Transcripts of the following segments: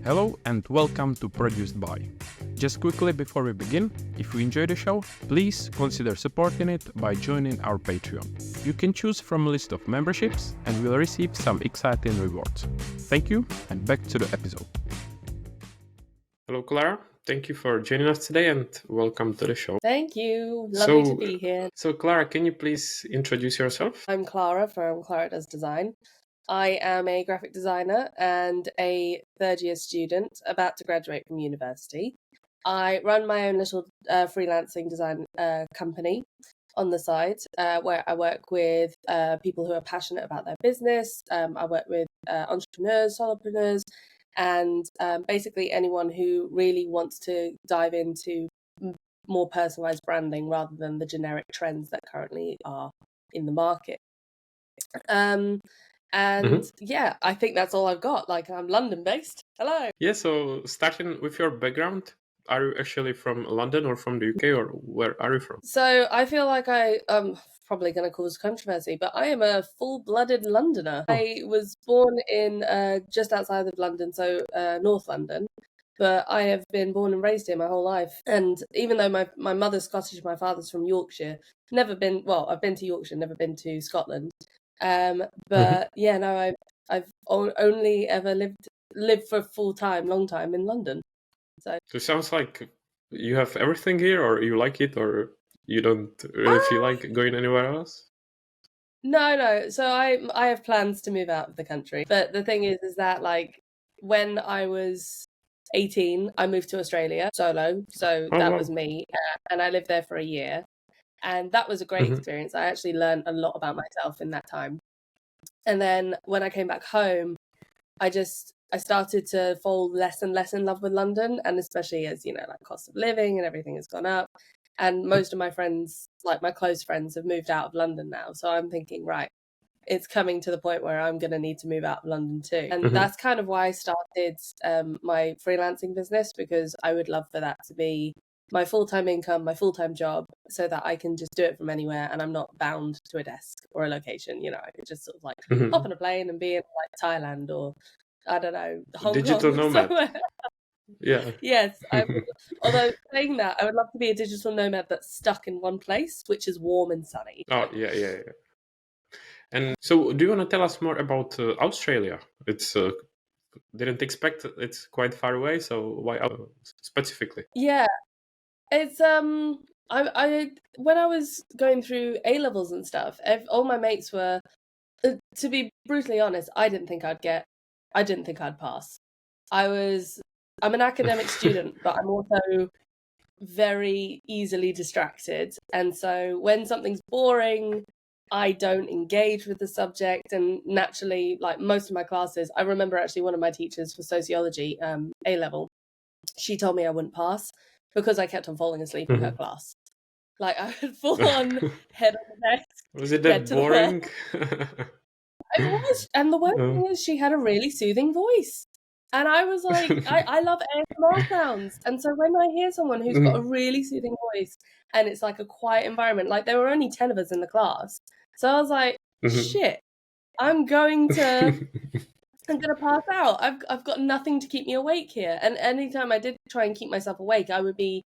Hello and welcome to Produced By. Just quickly before we begin, if you enjoy the show, please consider supporting it by joining our Patreon. You can choose from a list of memberships and will receive some exciting rewards. Thank you, and back to the episode. Hello, Clara. Thank you for joining us today and welcome to the show. Thank you. Lovely to be here. So, Clara, can you please introduce yourself? I'm Clara from Clara Does Design. I am a graphic designer and a third-year student about to graduate from university. I run my own little freelancing design company on the side where I work with people who are passionate about their business. I work with entrepreneurs, solopreneurs, and basically anyone who really wants to dive into more personalized branding rather than the generic trends that currently are in the market. Yeah, I think that's all I've got. Like, I'm London based. Hello. Yeah, so starting with your background, are you actually from London or from the UK, or where are you from? So I feel like I'm probably going to cause controversy, but I am a full-blooded Londoner. I was born in just outside of London, so North London, but I have been born and raised here my whole life. And even though my mother's Scottish, my father's from Yorkshire, I've been to Yorkshire, never been to Scotland. But yeah, no, I've only ever lived for long time in London. So it sounds like you have everything here, or you like it, or you don't really feel like going anywhere else? No. So I have plans to move out of the country. But the thing is that like when I was 18, I moved to Australia solo. So that was me. And I lived there for a year. And that was a great experience. I actually learned a lot about myself in that time. And then when I came back home, I started to fall less and less in love with London. And especially as, like cost of living and everything has gone up. And most of my friends, like my close friends, have moved out of London now. So I'm thinking, right, it's coming to the point where I'm going to need to move out of London too. And that's kind of why I started my freelancing business, because I would love for that to be my full-time income, my full-time job, so that I can just do it from anywhere and I'm not bound to a desk or a location. I could just sort of like hop on a plane and be in like Thailand or, I don't know, Hong Digital Kong nomad. somewhere. Yeah. Yes. Although saying that, I would love to be a digital nomad that's stuck in one place, which is warm and sunny. Oh, yeah. And so, do you want to tell us more about Australia? It's didn't expect it's quite far away. So why specifically? Yeah, it's I when I was going through A levels and stuff, all my mates were. To be brutally honest, I didn't think I'd pass. I'm an academic student, but I'm also very easily distracted. And so when something's boring, I don't engage with the subject. And naturally, like most of my classes, I remember actually one of my teachers for sociology, A level, she told me I wouldn't pass because I kept on falling asleep in her class. Like I would fall on head on the desk. Was it that boring? It was. And the worst thing is she had a really soothing voice. And I was like, I love ASMR sounds. And so when I hear someone who's got a really soothing voice and it's like a quiet environment, like there were only 10 of us in the class. So I was like, shit, I'm going to pass out. I've got nothing to keep me awake here. And anytime I did try and keep myself awake, I would be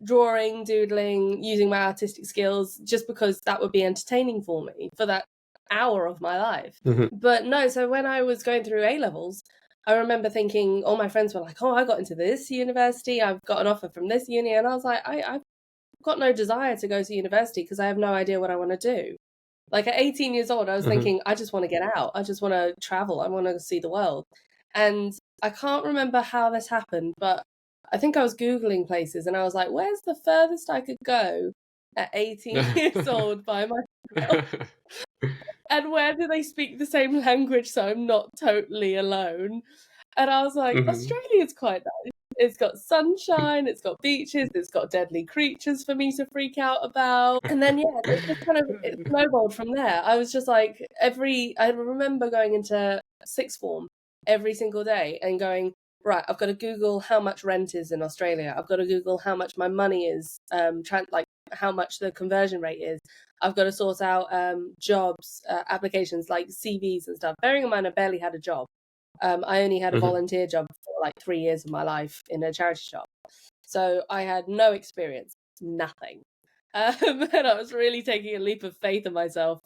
drawing, doodling, using my artistic skills just because that would be entertaining for me for that hour of my life. But no, so when I was going through A levels, I remember thinking all my friends were like, oh, I got into this university, I've got an offer from this uni, and I was like, I've got no desire to go to university because I have no idea what I want to do. Like at 18 years old, I was thinking, I just want to get out, I just want to travel, I want to see the world. And I can't remember how this happened, but I think I was Googling places and I was like, where's the furthest I could go at 18 years old by myself? And where do they speak the same language so I'm not totally alone? And I was like, Australia's quite nice. It's got sunshine, it's got beaches, it's got deadly creatures for me to freak out about. And then, yeah, it just kind of snowballed from there. I was just like, I remember going into sixth form every single day and going, right, I've got to Google how much rent is in Australia. I've got to Google how much my money is, how much the conversion rate is. I've got to sort out jobs, applications like CVs and stuff. Bearing in mind, I barely had a job. I only had a volunteer job for like 3 years of my life in a charity shop. So I had no experience, nothing. And I was really taking a leap of faith in myself.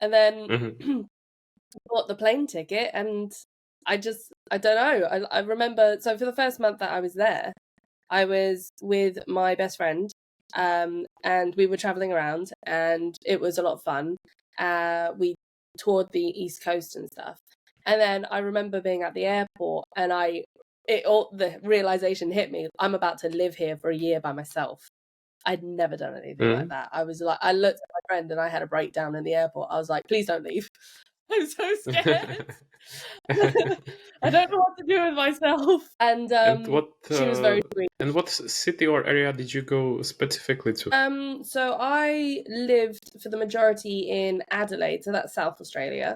And then bought the plane ticket, and I don't know. I remember, so for the first month that I was there, I was with my best friend, and we were traveling around, and it was a lot of fun. We toured the East Coast and stuff. And then I remember being at the airport, and the realization hit me. I'm about to live here for a year by myself. I'd never done anything like that. I was like, I looked at my friend and I had a breakdown in the airport. I was like, please don't leave. I'm so scared. I don't know what to do with myself. And she was very sweet. And what city or area did you go specifically to? So I lived for the majority in Adelaide, so that's South Australia.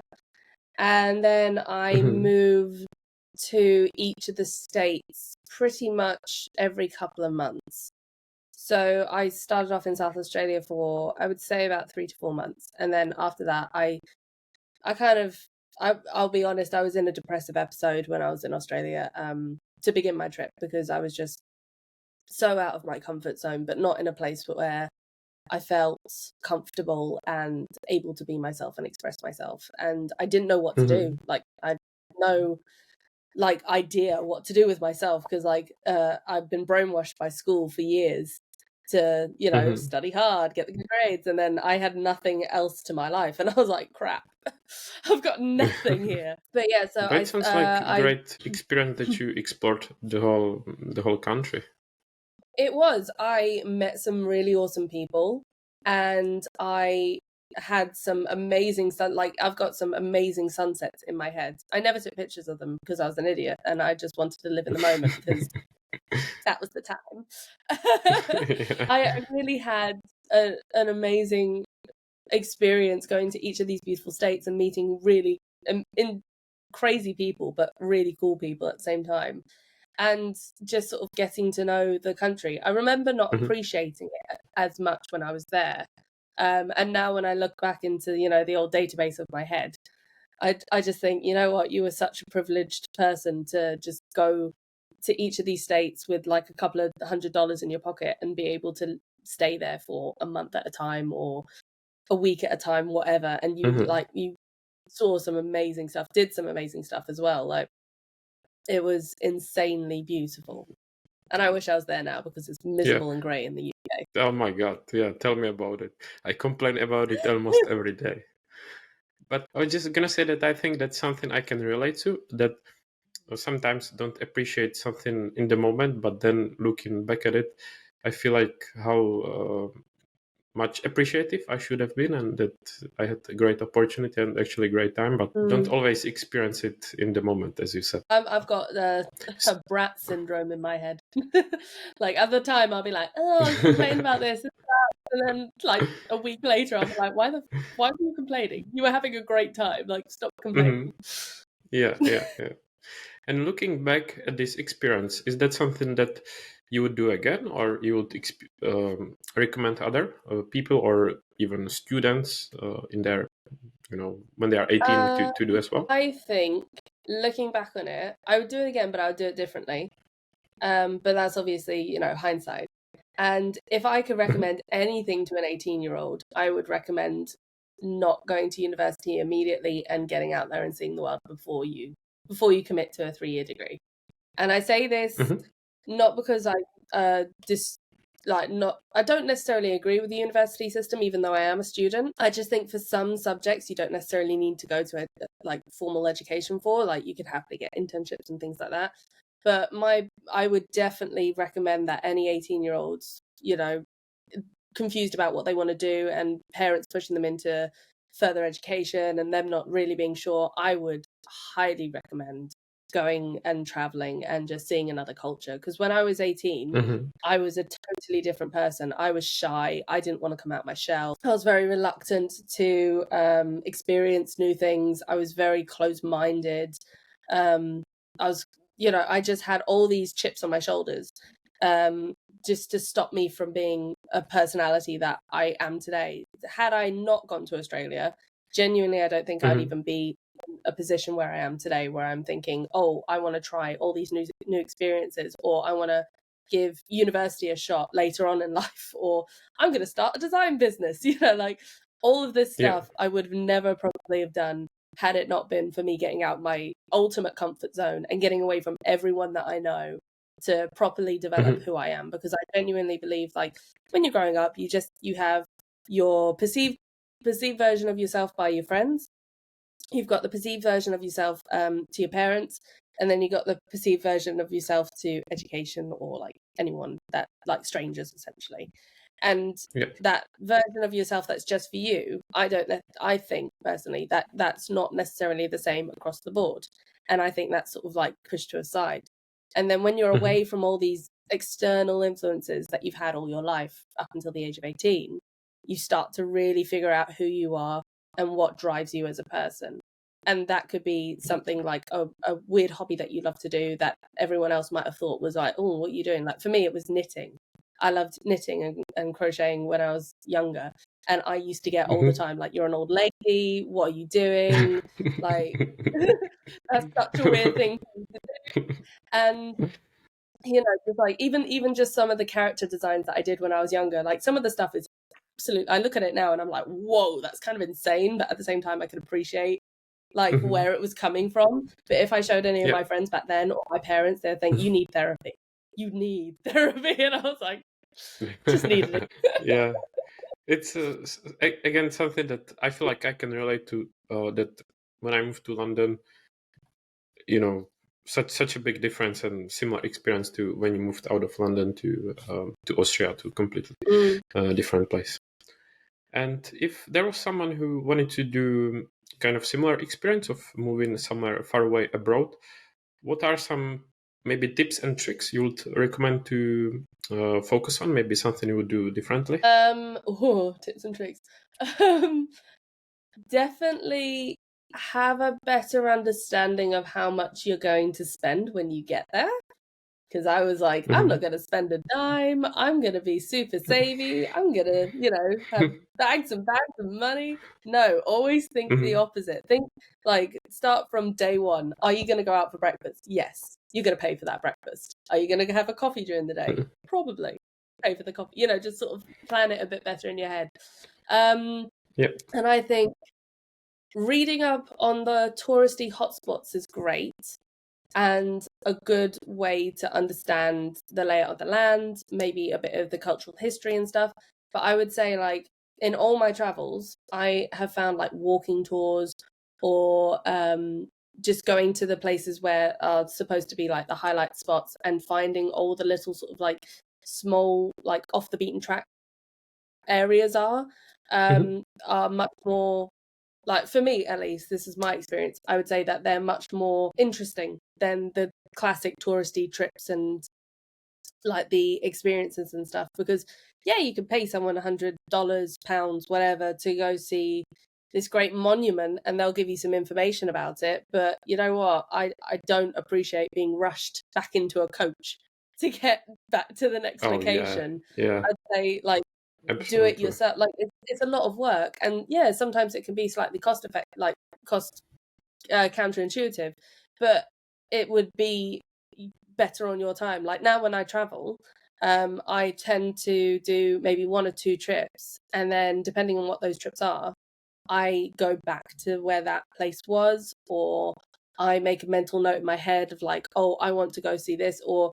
And then I moved to each of the states pretty much every couple of months. So I started off in South Australia for, I would say, about 3 to 4 months. And then after that, I'll be honest, I was in a depressive episode when I was in Australia to begin my trip, because I was just so out of my comfort zone, but not in a place where I felt comfortable and able to be myself and express myself. And I didn't know what to do. Like, I had no idea what to do with myself, because I've been brainwashed by school for years to, study hard, get the good grades, and then I had nothing else to my life, and I was like, crap, I've got nothing here. But yeah, so that sounds like a great experience that you explored the whole country. It was. I met some really awesome people, and I had some amazing I've got some amazing sunsets in my head. I never took pictures of them because I was an idiot, and I just wanted to live in the moment because that was the time. I really had an amazing experience going to each of these beautiful states and meeting really crazy people, but really cool people at the same time, and just sort of getting to know the country. I remember not appreciating it as much when I was there. And now when I look back into, the old database of my head, I just think, you know what, you were such a privileged person to just go to each of these states with like a couple of $100 in your pocket and be able to stay there for a month at a time or a week at a time, whatever. And you saw some amazing stuff, did some amazing stuff as well. Like, it was insanely beautiful. And I wish I was there now, because it's miserable and grey in the UK. Oh my God. Yeah, tell me about it. I complain about it almost every day. But I was just going to say that I think that's something I can relate to, that sometimes don't appreciate something in the moment, but then looking back at it, I feel like how much appreciative I should have been, and that I had a great opportunity and actually a great time, but don't always experience it in the moment, as you said. I've got a brat syndrome in my head. Like, at the time I'll be like, oh, I'm complaining about this and that, and then like a week later I'll be like, why were you complaining? You were having a great time. Like, stop complaining. Yeah. And looking back at this experience, is that something that you would do again, or you would recommend other people or even students in their, when they are 18 to do as well? I think, looking back on it, I would do it again, but I would do it differently. But that's obviously, hindsight. And if I could recommend anything to an 18-year-old, I would recommend not going to university immediately and getting out there and seeing the world before you commit to a 3-year degree. And I say this not because I don't necessarily agree with the university system, even though I am a student. I just think for some subjects you don't necessarily need to go to a formal education for. Like, you could happily get internships and things like that. But I would definitely recommend that any 18-year-olds, confused about what they want to do, and parents pushing them into further education and them not really being sure, I would highly recommend going and traveling and just seeing another culture. Because when I was 18, I was a totally different person. I was shy. I didn't want to come out my shell. I was very reluctant to experience new things. I was very closed-minded. I just had all these chips on my shoulders, just to stop me from being a personality that I am today. Had I not gone to Australia, genuinely, I don't think I'd even be in a position where I am today, where I'm thinking, oh, I want to try all these new experiences, or I want to give university a shot later on in life, or I'm going to start a design business, like all of this Yeah. stuff I would have never probably have done had it not been for me getting out my ultimate comfort zone and getting away from everyone that I know to properly develop who I am. Because I genuinely believe, like, when you're growing up, you have your perceived version of yourself by your friends. You've got the perceived version of yourself to your parents, and then you got the perceived version of yourself to education, or like anyone that, like, strangers essentially. And that version of yourself that's just for you, I think personally that that's not necessarily the same across the board, and I think that's sort of like pushed to a side. And then when you're away from all these external influences that you've had all your life up until the age of 18, you start to really figure out who you are and what drives you as a person. And that could be something like a weird hobby that you love to do that everyone else might have thought was like, oh, what are you doing? Like, for me, it was knitting. I loved knitting and crocheting when I was younger. And I used to get all the time, like, you're an old lady, what are you doing? Like, that's such a weird thing to do. And, just like, even just some of the character designs that I did when I was younger, like, some of the stuff is absolute. I look at it now and I'm like, whoa, that's kind of insane. But at the same time, I can appreciate like where it was coming from. But if I showed any of my friends back then, or my parents, they'd think, you need therapy. You need therapy. And I was like, just needed it. Yeah. It's again something that I feel like I can relate to. That when I moved to London, such a big difference and similar experience to when you moved out of London to Austria, to a completely different place. And if there was someone who wanted to do kind of similar experience of moving somewhere far away abroad, what are some maybe tips and tricks you would recommend to focus on? Maybe something you would do differently? Tips and tricks. Definitely have a better understanding of how much you're going to spend when you get there. Because I was like, I'm not going to spend a dime. I'm going to be super savvy. I'm going to, have bags and bags of money. No, always think the opposite. Think, like, start from day one. Are you going to go out for breakfast? Yes. You're going to pay for that breakfast. Are you going to have a coffee during the day? Probably. Pay for the coffee. Just sort of plan it a bit better in your head. And I think reading up on the touristy hotspots is great and a good way to understand the layout of the land, maybe a bit of the cultural history and stuff. But I would say, like, in all my travels, I have found like walking tours, or just going to the places where are supposed to be like the highlight spots, and finding all the little sort of like small, like off the beaten track areas are much more, like, for me at least, this is my experience, I would say that they're much more interesting than the classic touristy trips and like the experiences and stuff. Because you could pay someone $100, pounds, whatever, to go see this great monument, and they'll give you some information about it. But you know what? I don't appreciate being rushed back into a coach to get back to the next location. Yeah. I'd say, like, Absolutely. do it yourself. Like, it's a lot of work, and sometimes it can be slightly cost counterintuitive, but it would be better on your time. Like, now when I travel, I tend to do maybe 1 or 2 trips, and then depending on what those trips are, I go back to where that place was, or I make a mental note in my head of like, oh, I want to go see this, or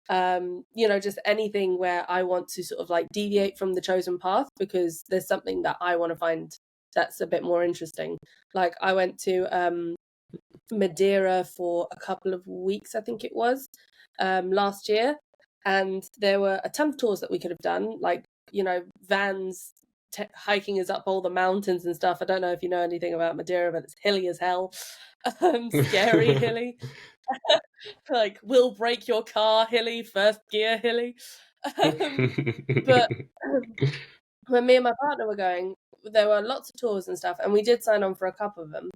just anything where I want to sort of like deviate from the chosen path, because there's something that I want to find that's a bit more interesting. Like, I went to Madeira for a couple of weeks, I think it was, last year, and there were a ton of tours that we could have done, like, vans hiking us up all the mountains and stuff. I don't know if you know anything about Madeira, but it's hilly as hell. Scary hilly. Like, will break your car hilly, first gear hilly. But when me and my partner were going, there were lots of tours and stuff, and we did sign on for a couple of them.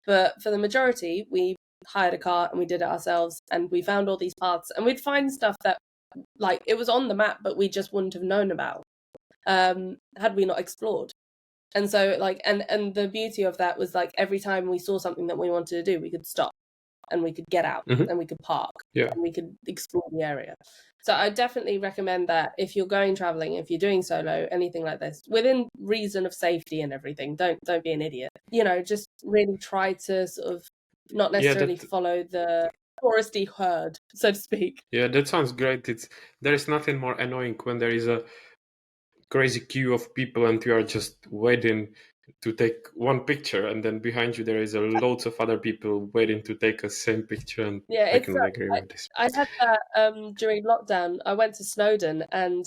But for the majority, we hired a car and we did it ourselves, and we found all these paths, and we'd find stuff that, like, it was on the map, but we just wouldn't have known about had we not explored. And so like, and the beauty of that was like every time we saw something that we wanted to do, we could stop and we could get out and we could park and we could explore the area. So I definitely recommend that if you're going traveling, if you're doing solo, anything like this, within reason of safety and everything, don't be an idiot. You know, just really try to sort of not necessarily follow the touristy herd, so to speak. Yeah, that sounds great. There is nothing more annoying when there is a crazy queue of people and you are just waiting to take one picture, and then behind you there is loads of other people waiting to take a same picture. And yeah, I can agree with this. I had that during lockdown. I went to Snowdon and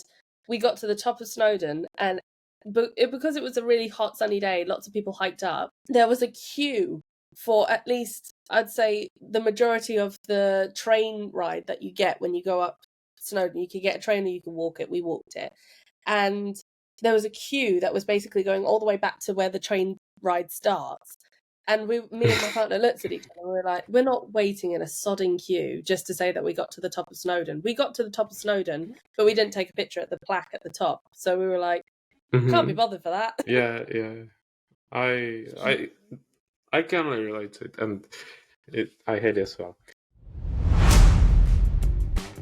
we got to the top of Snowdon, and because it was a really hot sunny day, lots of people hiked up. There was a queue for at least, I'd say, the majority of the train ride that you get when you go up Snowdon. You could get a train or you can walk it. We walked it. And there was a queue that was basically going all the way back to where the train ride starts. And me and my partner looked at each other and we were like, we're not waiting in a sodding queue just to say that we got to the top of Snowdon. We got to the top of Snowdon, but we didn't take a picture at the plaque at the top. So we were like, can't be bothered for that. Yeah. I can relate to it, and I hate it as well.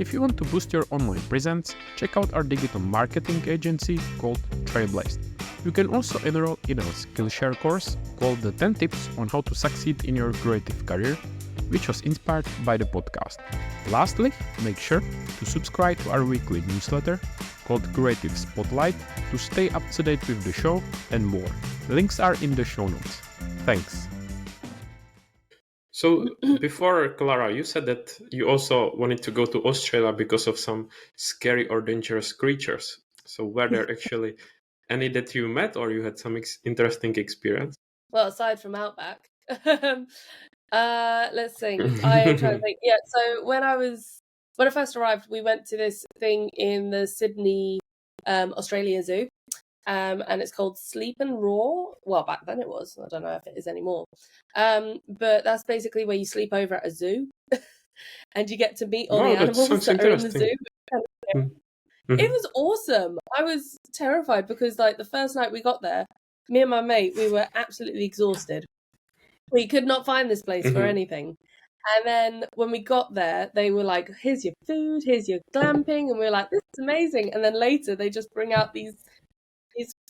If you want to boost your online presence, check out our digital marketing agency called Trailblazed. You can also enroll in our Skillshare course called the 10 Tips on How to Succeed in Your Creative Career, which was inspired by the podcast. Lastly, make sure to subscribe to our weekly newsletter called Creative Spotlight to stay up to date with the show and more. Links are in the show notes. Thanks. So before, Clara, you said that you also wanted to go to Australia because of some scary or dangerous creatures. So were there actually any that you met, or you had some interesting experience? Well, aside from Outback, let's think. I'm trying to think. Yeah, so when I first arrived, we went to this thing in the Sydney, Australia Zoo. And it's called Sleep and Roar. Well, back then it was. I don't know if it is anymore. But that's basically where you sleep over at a zoo, and you get to meet all the animals that are in the zoo. It was awesome. I was terrified because, like, the first night we got there, me and my mate, we were absolutely exhausted. We could not find this place for anything. And then when we got there, they were like, "Here's your food. Here's your glamping," and we were like, "This is amazing." And then later, they just bring out these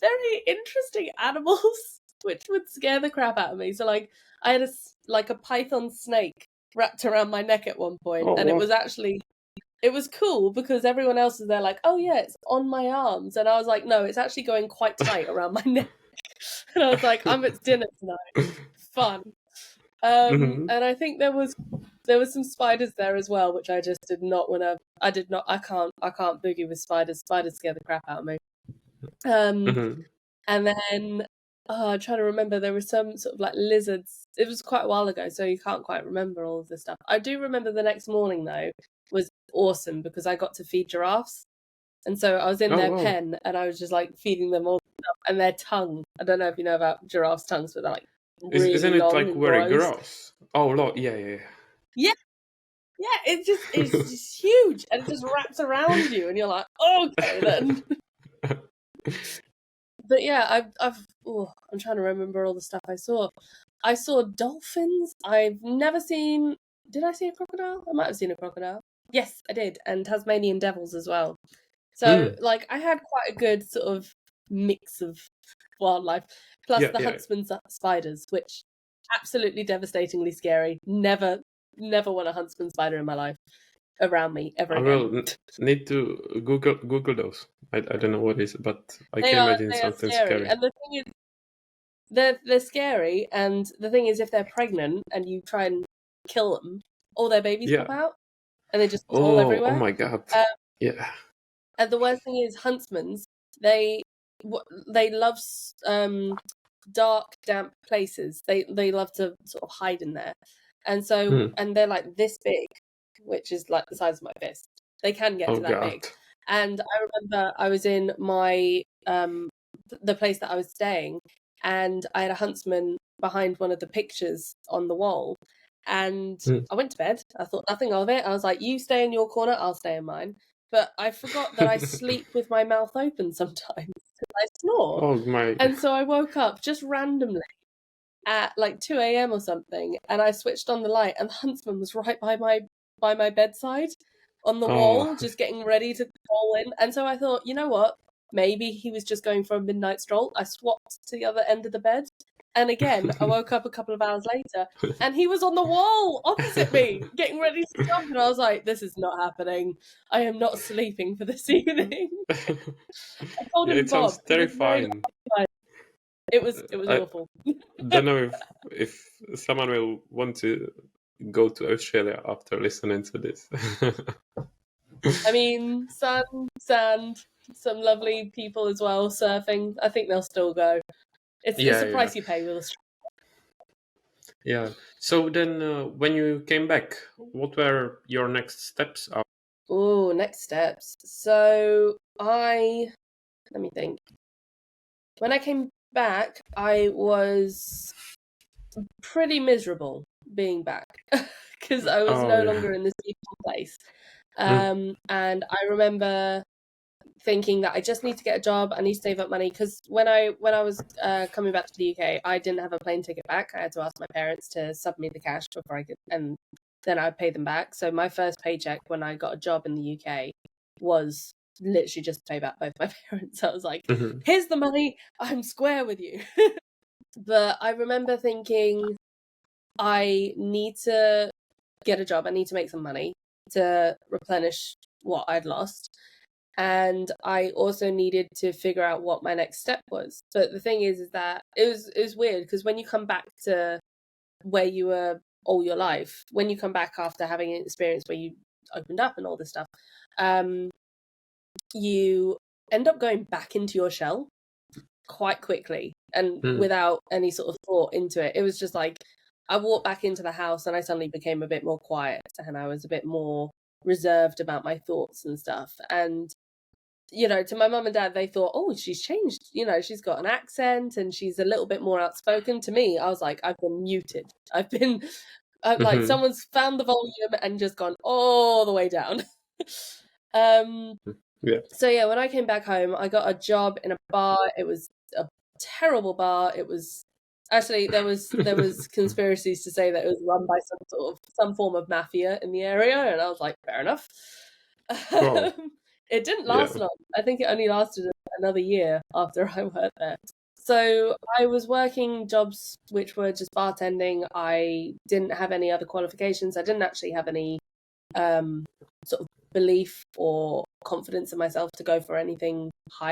very interesting animals, which would scare the crap out of me. So, like, I had a python snake wrapped around my neck at one point, and it was cool because everyone else is there like, "Oh yeah, it's on my arms," and I was like, "No, it's actually going quite tight around my neck." And I was like, "I'm at dinner tonight, fun." And I think there was some spiders there as well, which I just did not want to. I can't boogie with spiders. Spiders scare the crap out of me. And then I'm trying to remember, there were some sort of like lizards. It was quite a while ago, so you can't quite remember all of this stuff. I do remember the next morning though was awesome because I got to feed giraffes, and so I was in their pen and I was just like feeding them all stuff, and their tongue. I don't know if you know about giraffes' tongues, but they're like really isn't it long like and very gross. gross? Oh, Lord, yeah. Yeah, it's just huge, and it just wraps around you, and you're like, okay then. But yeah, I'm trying to remember all the stuff I saw. I saw dolphins. I've never seen. Did I see a crocodile? I might have seen a crocodile. Yes, I did, and Tasmanian devils as well. So, like, I had quite a good sort of mix of wildlife, plus the huntsman spiders, which absolutely devastatingly scary. Never want a huntsman spider in my life around me ever again. I will need to Google those. I don't know what it is, but I can imagine something scary. And the thing is, they're scary, and the thing is, if they're pregnant and you try and kill them, all their babies pop out, and they just fall everywhere. Oh my god! Yeah. And the worst thing is, huntsmen, they love dark, damp places. They love to sort of hide in there, and so and they're like this big, which is like the size of my fist. They can get to that big. And I remember I was in my the place that I was staying, and I had a huntsman behind one of the pictures on the wall. And I went to bed. I thought nothing of it. I was like, "You stay in your corner, I'll stay in mine." But I forgot that I sleep with my mouth open sometimes. because I snore. Oh my. And so I woke up just randomly at like 2 a.m. or something, and I switched on the light, and the huntsman was right by my bedside on the wall, just getting ready to roll in. And so I thought, you know what? Maybe he was just going for a midnight stroll. I swapped to the other end of the bed, and again, I woke up a couple of hours later, and he was on the wall opposite me, getting ready to jump. And I was like, "This is not happening. I am not sleeping for this evening." I told him It Bob. sounds He was very terrifying. occupied. It was I awful. don't know if someone will want to go to Australia after listening to this. I mean, sun, sand, some lovely people as well surfing. I think they'll still go. It's the Yeah. price you pay with Australia. Yeah. So then, when you came back, what were your next steps? Oh, next steps. So let me think. When I came back, I was pretty miserable being back because I was no Yeah. longer in this beautiful place. And I remember thinking that I just need to get a job. I need to save up money because when I was coming back to the UK, I didn't have a plane ticket back. I had to ask my parents to sub me the cash before I could, and then I'd pay them back. So my first paycheck when I got a job in the UK was literally just to pay back both my parents. I was like, "Here's the money. I'm square with you." But I remember thinking, I need to get a job. I need to make some money to replenish what I'd lost. And I also needed to figure out what my next step was. But the thing is that it was weird because when you come back to where you were all your life, when you come back after having an experience where you opened up and all this stuff, you end up going back into your shell quite quickly and without any sort of thought into it. It was just like I walked back into the house and I suddenly became a bit more quiet and I was a bit more reserved about my thoughts and stuff. And you know, to my mum and dad, they thought, oh, she's changed. You know, she's got an accent and she's a little bit more outspoken. To me, I was like, I've been muted. I've been like someone's found the volume and just gone all the way down. So yeah, when I came back home, I got a job in a bar. It was a terrible bar. It was actually there was conspiracies to say that it was run by some form of mafia in the area, and I was like, fair enough. Wow. It didn't last long. I think it only lasted another year after I worked there. So I was working jobs which were just bartending. I didn't have any other qualifications. I didn't actually have any sort of belief or confidence in myself to go for anything high.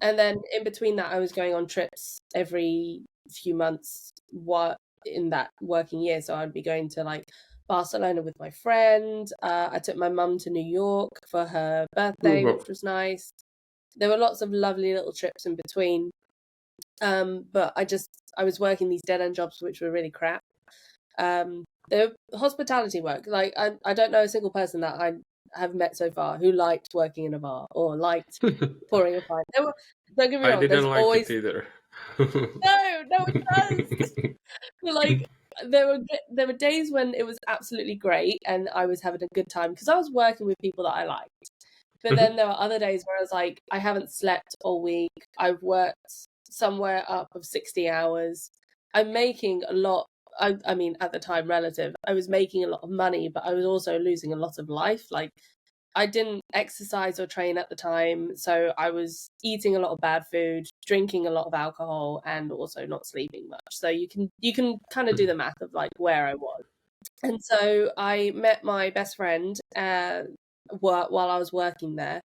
And then in between that, I was going on trips every few months in that working year. So I'd be going to like Barcelona with my friend. I took my mum to New York for her birthday, which was nice. There were lots of lovely little trips in between. But I was working these dead end jobs, which were really crap. They were hospitality work. Like I don't know a single person that I have met so far who liked working in a bar or liked pouring a pint. Don't get me wrong. I didn't like always... it either. No, it does. Like there were days when it was absolutely great and I was having a good time because I was working with people that I liked. But then there were other days where I was like, I haven't slept all week. I've worked somewhere up of 60 hours. I'm making a lot. I mean, at the time, relative. I was making a lot of money, but I was also losing a lot of life. Like, I didn't exercise or train at the time, so I was eating a lot of bad food, drinking a lot of alcohol, and also not sleeping much. So you can kind of do the math of like where I was. And so I met my best friend while I was working there,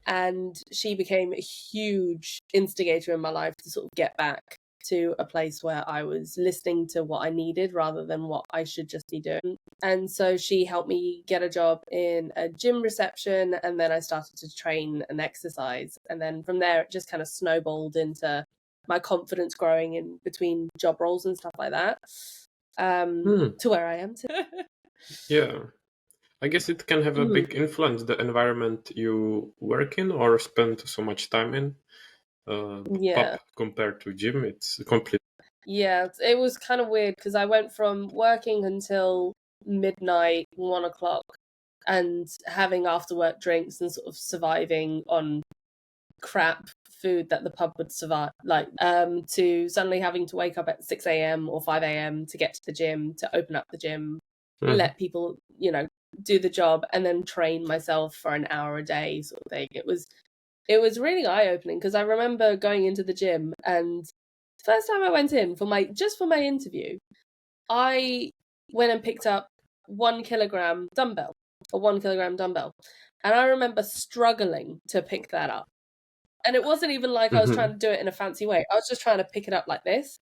and she became a huge instigator in my life to sort of get back to a place where I was listening to what I needed rather than what I should just be doing. And so she helped me get a job in a gym reception, and then I started to train and exercise. And then from there, it just kind of snowballed into my confidence growing in between job roles and stuff like that, to where I am today. Yeah. I guess it can have a big influence, the environment you work in or spend so much time in. Pub compared to gym, it's complete. Yeah, it was kind of weird because I went from working until midnight, 1 o'clock, and having after work drinks and sort of surviving on crap food that the pub would survive, like to suddenly having to wake up at 6 a.m. or 5 a.m. to get to the gym, to open up the gym, let people, do the job, and then train myself for an hour a day sort of thing. It was really eye-opening, because I remember going into the gym, and the first time I went in for my interview, I went and picked up 1 kilogram dumbbell, and I remember struggling to pick that up. And it wasn't even like I was trying to do it in a fancy way. I was just trying to pick it up like this.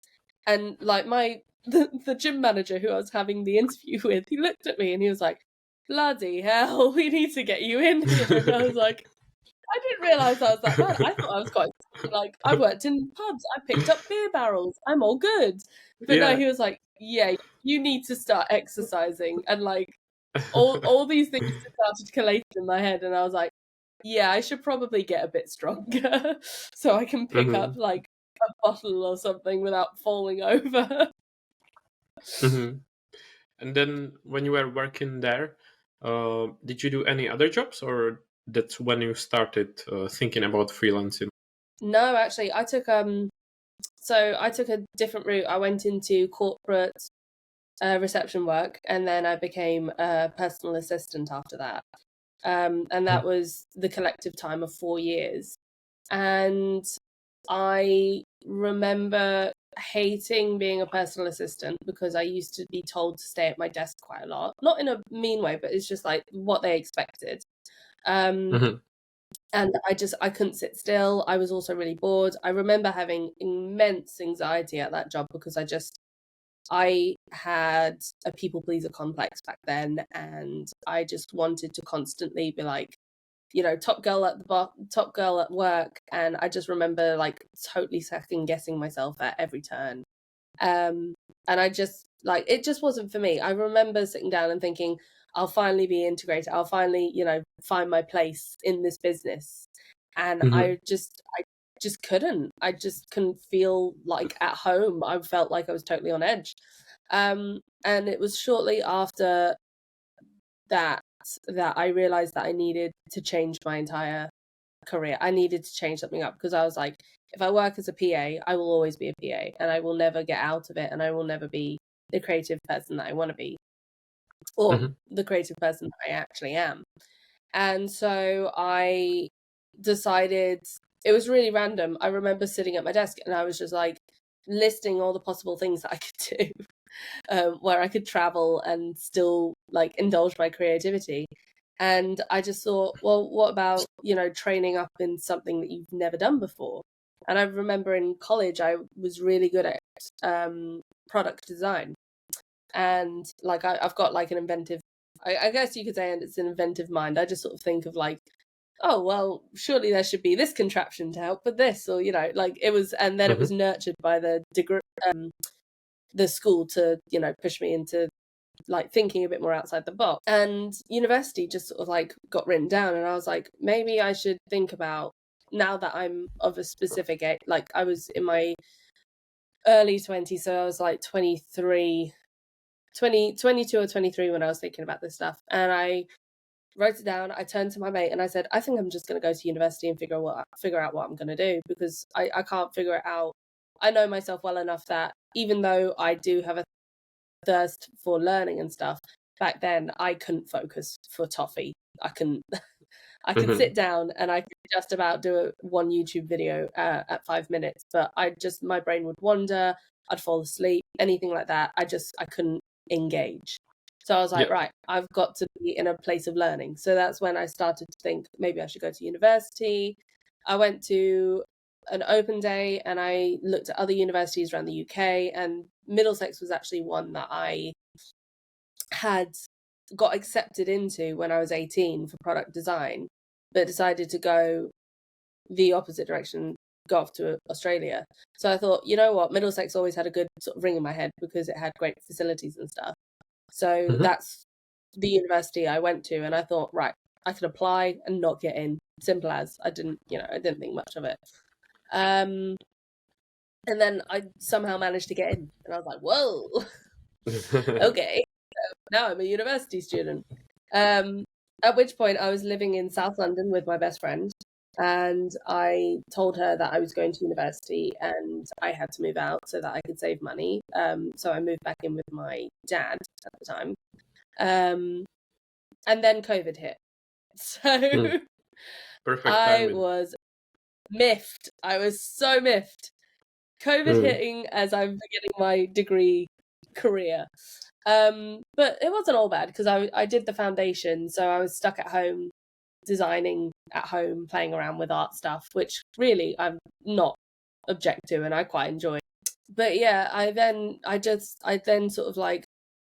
And like the gym manager who I was having the interview with, he looked at me and he was like, bloody hell, we need to get you in here. And I was like, I didn't realise I was that bad. I thought I was quite, like, I worked in pubs, I picked up beer barrels, I'm all good. But no, he was like, yeah, you need to start exercising. And like, all these things started collating in my head, and I was like, yeah, I should probably get a bit stronger so I can pick up like a bottle or something without falling over. And then when you were working there, did you do any other jobs, or that's when you started thinking about freelancing? No, actually, I took a different route. I went into corporate reception work, and then I became a personal assistant after that. And that was the collective time of 4 years. And I remember hating being a personal assistant, because I used to be told to stay at my desk quite a lot. Not in a mean way, but it's just like what they expected. And I couldn't sit still. I was also really bored. I remember having immense anxiety at that job, because I had a people pleaser complex back then, and I just wanted to constantly be like, top girl at work. And I just remember like totally second guessing myself at every turn. And I just like, it just wasn't for me. I remember sitting down and thinking, I'll finally be integrated. I'll finally, find my place in this business. And I just couldn't. I just couldn't feel like at home. I felt like I was totally on edge. And it was shortly after that I realized that I needed to change my entire career. I needed to change something up, because I was like, if I work as a PA, I will always be a PA, and I will never get out of it, and I will never be the creative person that I want to be, or the creative person that I actually am. And so I decided, it was really random. I remember sitting at my desk and I was just like listing all the possible things that I could do, where I could travel and still like indulge my creativity. And I just thought, well, what about, training up in something that you've never done before? And I remember in college, I was really good at product design. And like, I've got like an inventive, I guess you could say it's an inventive mind. I just sort of think of like, oh, well, surely there should be this contraption to help with this, or, like it was, and then it was nurtured by the degree, the school to, push me into like thinking a bit more outside the box. And university just sort of like got written down, and I was like, maybe I should think about, now that I'm of a specific age, like I was in my early 20s, so I was like 22 or 23 when I was thinking about this stuff. And I wrote it down. I turned to my mate and I said, I think I'm just going to go to university and figure out what I'm going to do, because I can't figure it out. I know myself well enough that even though I do have a thirst for learning and stuff, back then I couldn't focus for toffee. I could sit down and I could just about do one YouTube video at 5 minutes, but my brain would wander, I'd fall asleep, anything like that. I couldn't engage. So I was like, right, I've got to be in a place of learning. So that's when I started to think maybe I should go to university. I went to an open day and I looked at other universities around the UK, and Middlesex was actually one that I had got accepted into when I was 18 for product design, but decided to go the opposite direction, go off to Australia. So I thought, you know what, Middlesex always had a good sort of ring in my head because it had great facilities and stuff. So that's the university I went to, and I thought, right, I could apply and not get in. Simple as. I didn't think much of it. And then I somehow managed to get in, and I was like, whoa, okay. So now I'm a university student. At which point I was living in South London with my best friend, And I told her that I was going to university and I had to move out so that I could save money. So I moved back in with my dad at the time. And then COVID hit. So Perfect I timing. was miffed. I was so miffed. COVID hitting as I'm beginning my degree career. But it wasn't all bad because I did the foundation, so I was stuck at home designing at home, playing around with art stuff, which really I'm not object to and I quite enjoy. But yeah, I then sort of like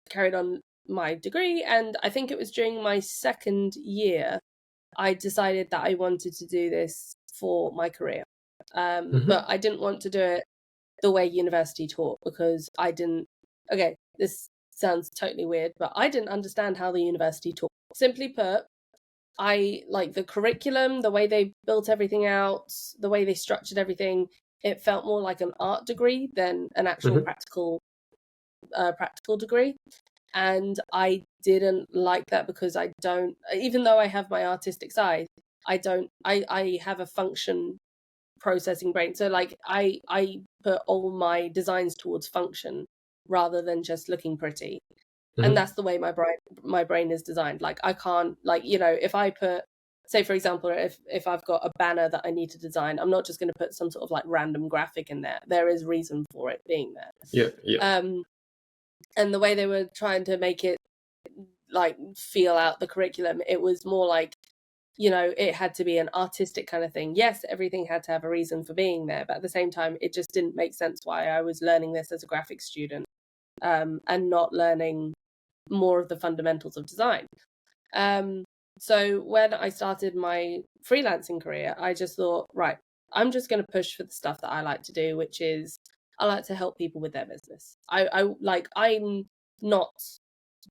carried on my degree, and I think it was during my second year I decided that I wanted to do this for my career. But I didn't want to do it the way university taught because I didn't. Okay, this sounds totally weird, but I didn't understand how the university taught. Simply put, I like the curriculum, the way they built everything out, the way they structured everything. It felt more like an art degree than an actual practical degree. And I didn't like that because I don't, even though I have my artistic side, I have a function processing brain. So like I put all my designs towards function rather than just looking pretty. And that's the way my brain is designed. Like I can't, like, you know, if I put, say for example, if I've got a banner that I need to design, I'm not just going to put some sort of like random graphic in there. There is reason for it being there. Yeah. And the way they were trying to make it like feel out the curriculum, it was more like, you know, it had to be an artistic kind of thing. Yes, everything had to have a reason for being there, but at the same time, it just didn't make sense why I was learning this as a graphic student, and not learning more of the fundamentals of design. So when I started my freelancing career, I just thought, right, I'm just going to push for the stuff that I like to do, which is I like to help people with their business. I'm not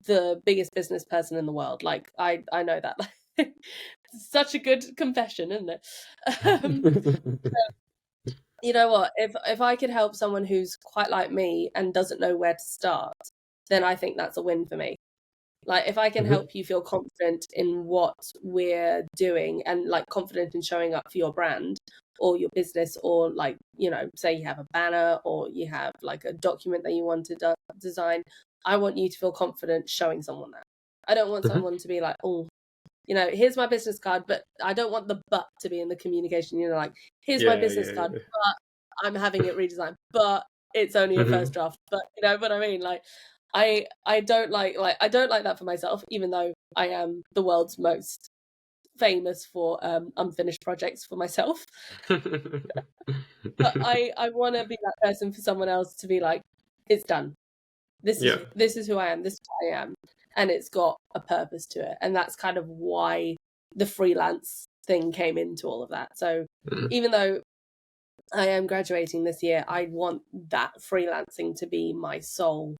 the biggest business person in the world. Like I know that. Such a good confession, isn't it? You know what? If I could help someone who's quite like me and doesn't know where to start, then I think that's a win for me. Like if I can help you feel confident in what we're doing and like confident in showing up for your brand or your business, or like, you know, say you have a banner or you have like a document that you want to design, I want you to feel confident showing someone that. I don't want someone to be like, oh, you know, here's my business card, but I don't want the but to be in the communication, you know, like here's my business card, but I'm having it redesigned, but it's only a first draft. But you know what I mean? Like I don't like that for myself, even though I am the world's most famous for unfinished projects for myself. But I want to be that person for someone else to be like, it's done. This is who I am. This is who I am, and it's got a purpose to it. And that's kind of why the freelance thing came into all of that. So even though I am graduating this year, I want that freelancing to be my sole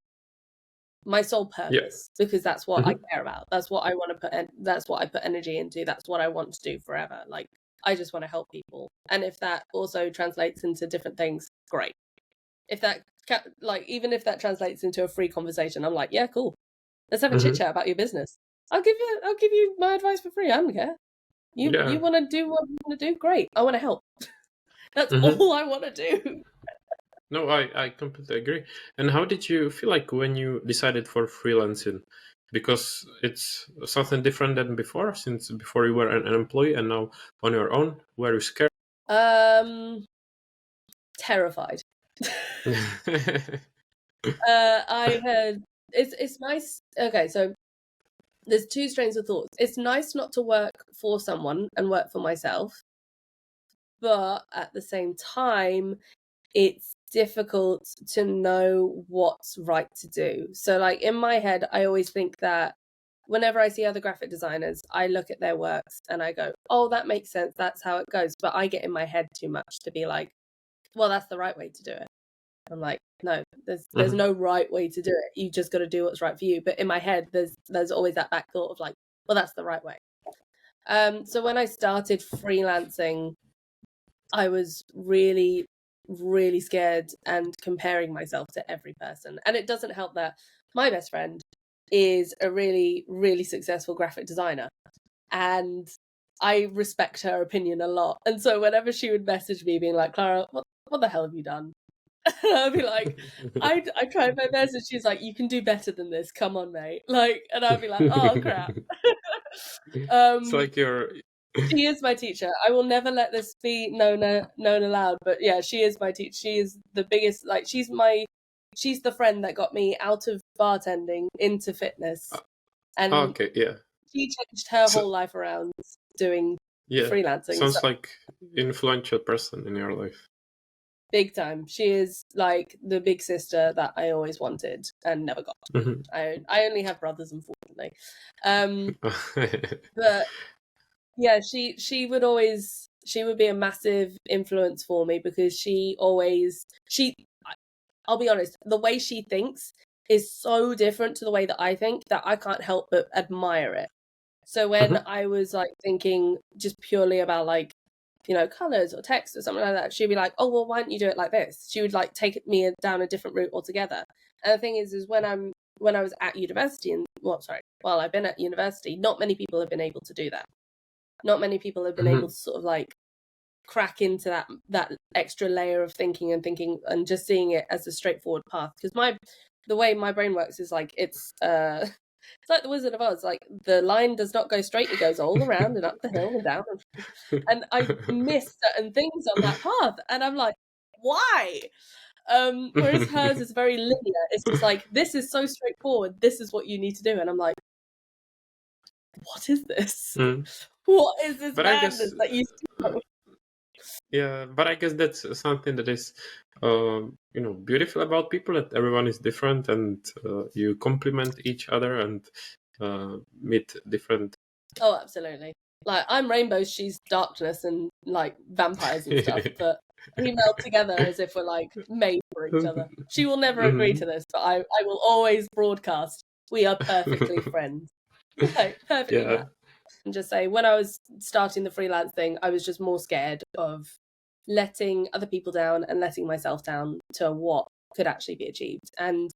purpose, because that's what I care about. That's what I want to put in, that's what I put energy into. That's what I want to do forever. Like I just want to help people. And if that also translates into different things, great. If that like even if that translates into a free conversation, I'm like, yeah, cool. Let's have a chit chat about your business. I'll give you my advice for free. I don't care. You want to do what you want to do? Great. I want to help. That's all I want to do. No, I completely agree. And how did you feel like when you decided for freelancing? Because it's something different than before, since before you were an employee and now on your own. Were you scared? Terrified. I had it's nice. Okay, so there's two strains of thoughts. It's nice not to work for someone and work for myself, but at the same time, it's difficult to know what's right to do. So like in my head, I always think that whenever I see other graphic designers, I look at their works and I go, oh, that makes sense. That's how it goes. But I get in my head too much to be like, well, that's the right way to do it. I'm like, no, there's no right way to do it. You just got to do what's right for you. But in my head, there's always that back thought of like, well, that's the right way. So when I started freelancing, I was really, really scared and comparing myself to every person. And it doesn't help that my best friend is a really, really successful graphic designer. And I respect her opinion a lot. And so whenever she would message me being like, Clara, what the hell have you done? And I'd be like, I tried my best, and she's like, you can do better than this. Come on, mate. Like, and I'd be like, oh crap. It's like you're. She is my teacher. I will never let this be known aloud. But yeah, she is my teacher. She is the biggest. Like, she's the friend that got me out of bartending into fitness, and Okay, yeah. she changed her whole life around doing freelancing. Sounds like influential person in your life. Big time. She is like the big sister that I always wanted and never got. Mm-hmm. I only have brothers, unfortunately. But yeah, she would be a massive influence for me, because I'll be honest, the way she thinks is so different to the way that I think that I can't help but admire it. So when I was like thinking just purely about like, you know, colors or text or something like that, she'd be like, oh, well, why don't you do it like this? She would like take me down a different route altogether. And the thing is when I was at university, and I've been at university, not many people have been able to do that. Not many people have been able to sort of like crack into that extra layer of thinking and just seeing it as a straightforward path. Because the way my brain works is like it's like the Wizard of Oz. Like the line does not go straight; it goes all around and up the hill and down. And I miss certain things on that path, and I'm like, why? Whereas hers is very linear. It's just like, this is so straightforward. This is what you need to do, and I'm like, what is this? What is this madness that you do? Yeah, but I guess that's something that is, beautiful about people, that everyone is different, and you complement each other and meet different. Oh, absolutely. Like, I'm rainbows, she's darkness and like vampires and stuff, but we meld together as if we're like made for each other. She will never agree to this, but I will always broadcast, we are perfectly friends. Like, perfectly matched. And just say, when I was starting the freelance thing, I was just more scared of letting other people down and letting myself down to what could actually be achieved. And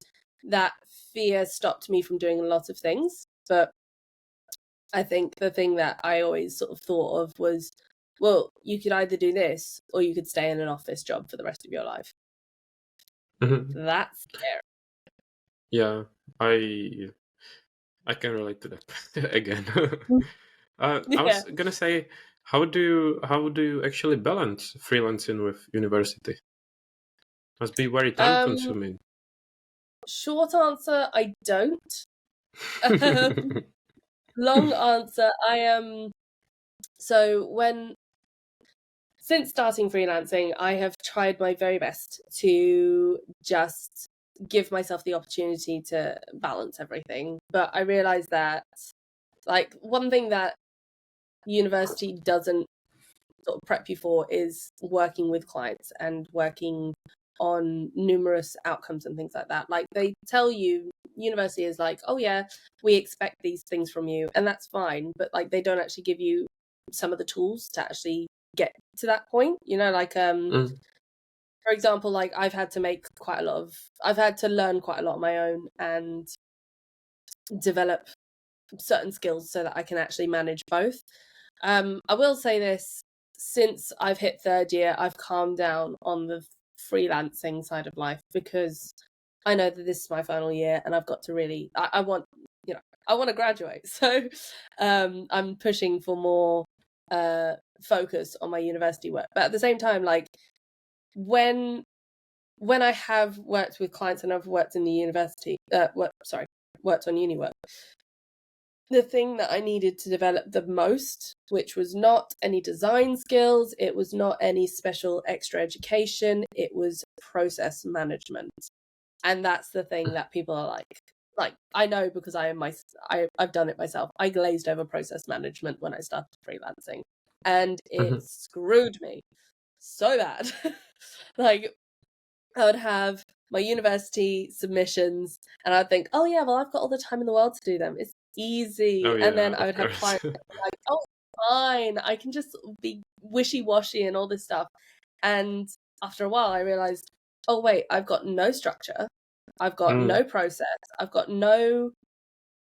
that fear stopped me from doing a lot of things. But I think the thing that I always sort of thought of was, well, you could either do this or you could stay in an office job for the rest of your life. That's scary. Yeah, I can relate to that again. I was gonna say, how do you actually balance freelancing with university? Must be very time consuming. Short answer, I don't. Long answer, I am. So since starting freelancing, I have tried my very best to just give myself the opportunity to balance everything. But I realized that, like, one thing that university doesn't sort of prep you for is working with clients and working on numerous outcomes and things like that. Like, they tell you, university is like, oh yeah, we expect these things from you, and that's fine, but like they don't actually give you some of the tools to actually get to that point, you know, like for example, like I've had to learn quite a lot on my own and develop certain skills so that I can actually manage both. I will say this, since I've hit third year, I've calmed down on the freelancing side of life, because I know that this is my final year and I've got to really, I want to graduate. So I'm pushing for more focus on my university work. But at the same time, like when I have worked with clients and I've worked in the university, worked on uni work, the thing that I needed to develop the most, which was not any design skills, it was not any special extra education, it was process management. And that's the thing that people are like, I know, because I've done it myself. I glazed over process management when I started freelancing, and it screwed me so bad. Like, I would have my university submissions and I'd think, oh yeah, well, I've got all the time in the world to do them. It's easy. And then I would have clients like, oh, fine, I can just be wishy-washy and all this stuff. And after a while I realized, oh wait, I've got no structure, I've got no process, I've got no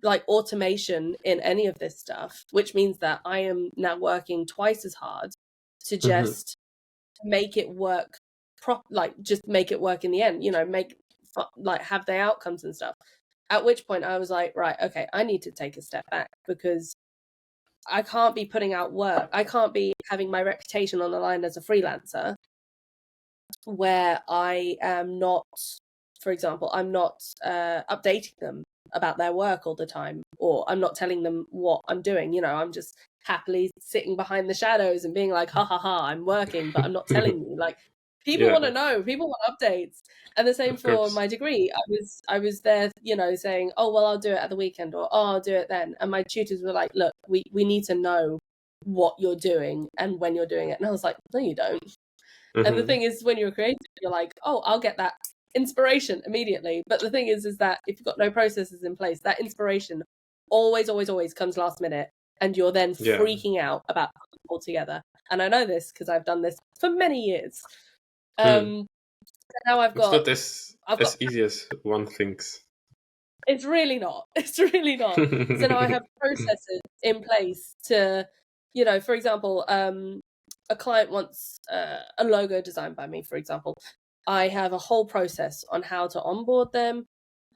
like automation in any of this stuff, which means that I am now working twice as hard to just make it work just make it work in the end, like have the outcomes and stuff. At which point I was like, right, okay, I need to take a step back, because I can't be putting out work. I can't be having my reputation on the line as a freelancer where I am not, for example, I'm not updating them about their work all the time, or I'm not telling them what I'm doing. I'm just happily sitting behind the shadows and being like, ha ha ha, I'm working, but I'm not telling you. Like, people want to know, people want updates. And the same for my degree. I was there, saying, oh, well, I'll do it at the weekend, or oh, I'll do it then. And my tutors were like, look, we need to know what you're doing and when you're doing it. And I was like, no, you don't. And the thing is, when you're creative, you're like, oh, I'll get that inspiration immediately. But the thing is that if you've got no processes in place, that inspiration always comes last minute, and you're then freaking out about it altogether. And I know this because I've done this for many years. So now I've got... It's not as easy as one thinks. It's really not. It's really not. So now I have processes in place to, for example, a client wants a logo designed by me, for example. I have a whole process on how to onboard them,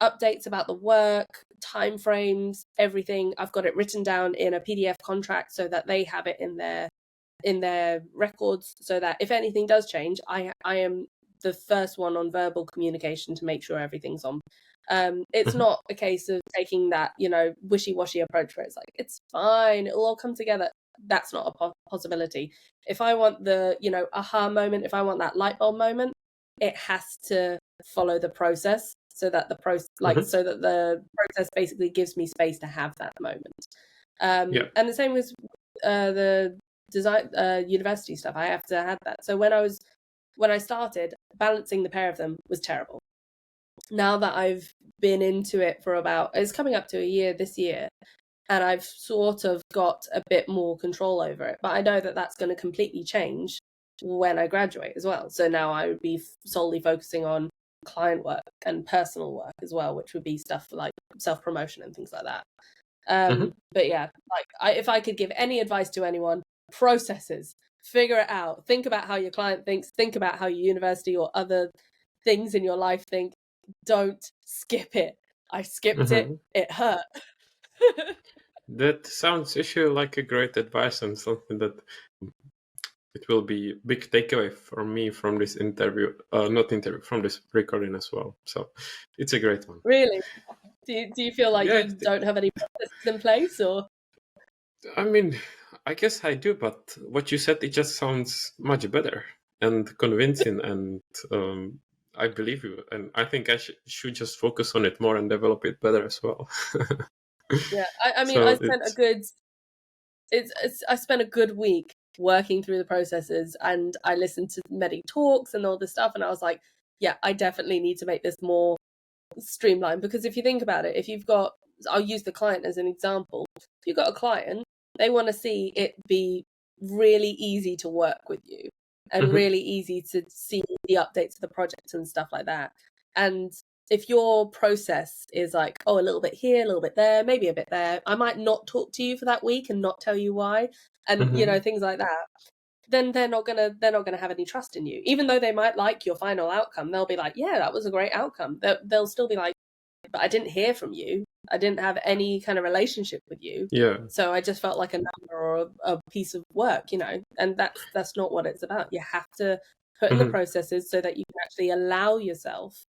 updates about the work, timeframes, everything. I've got it written down in a PDF contract so that they have it in their records, so that if anything does change, I am the first one on verbal communication to make sure everything's on. It's not a case of taking that, wishy-washy approach where it's like, it's fine, it'll all come together. That's not a possibility. If I want the, aha moment, if I want that light bulb moment, it has to follow the process, so that the so that the process basically gives me space to have that moment. And the same with the design university stuff. I have to have that. So when I started, balancing the pair of them was terrible. Now that I've been into it for it's coming up to a year this year, and I've sort of got a bit more control over it. But I know that that's going to completely change when I graduate as well. So now I would be solely focusing on client work and personal work as well, which would be stuff like self-promotion and things like that. But yeah, if I could give any advice to anyone, processes, figure it out, think about how your client thinks, think about how your university or other things in your life think. Don't skip it. I skipped it. It hurt. That sounds actually like a great advice, and something that it will be a big takeaway for me from this from this recording as well. So it's a great one. Really? Do you feel like you don't have any processes in place, or? I mean, I guess I do, but what you said, it just sounds much better and convincing, and I believe you, and I think I should just focus on it more and develop it better as well. Yeah, I mean, I spent I spent a good week working through the processes, and I listened to many talks and all this stuff, and I was like, yeah, I definitely need to make this more streamlined. Because if you think about it, if you've got, I'll use the client as an example. If you've got a client, they want to see it be really easy to work with you, and really easy to see the updates of the project and stuff like that. And if your process is like, oh, a little bit here, a little bit there, maybe a bit there, I might not talk to you for that week and not tell you why, and things like that, then they're not gonna have any trust in you. Even though they might like your final outcome, they'll be like, yeah, that was a great outcome. They'll still be like, but I didn't hear from you. I didn't have any kind of relationship with you. Yeah. So I just felt like a number or a piece of work, and that's not what it's about. You have to put in the processes so that you can actually allow yourself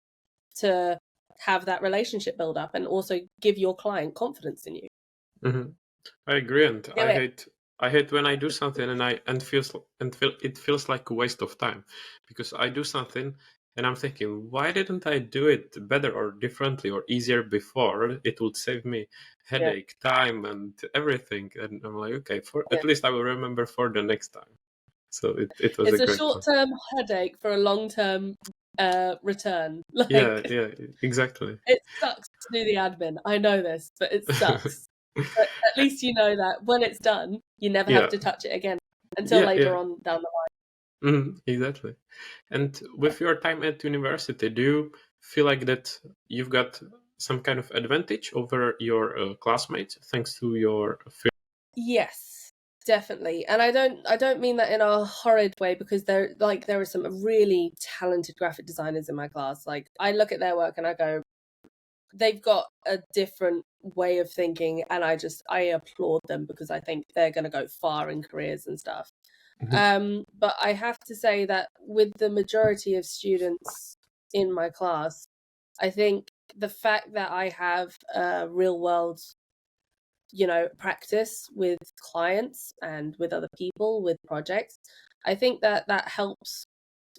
to have that relationship build up, and also give your client confidence in you. I agree, and I hate when I do something and it feels like a waste of time, because I do something and I'm thinking, why didn't I do it better or differently or easier before? It would save me headache, time, and everything. And I'm like, okay, at least I will remember for the next time. So it was a short-term headache for a long-term return. Yeah, exactly. It sucks to do the admin. I know this, but it sucks. But at least you know that when it's done, you never have to touch it again until later on down the line. Exactly. And with your time at university, do you feel like that you've got some kind of advantage over your classmates thanks to your Yes, definitely. And I don't mean that in a horrid way, because there are some really talented graphic designers in my class. Like, I look at their work and I go, they've got a different way of thinking, and I applaud them, because I think they're going to go far in careers and stuff. But I have to say that with the majority of students in my class, I think the fact that I have real world, practice with clients and with other people, with projects, I think that helps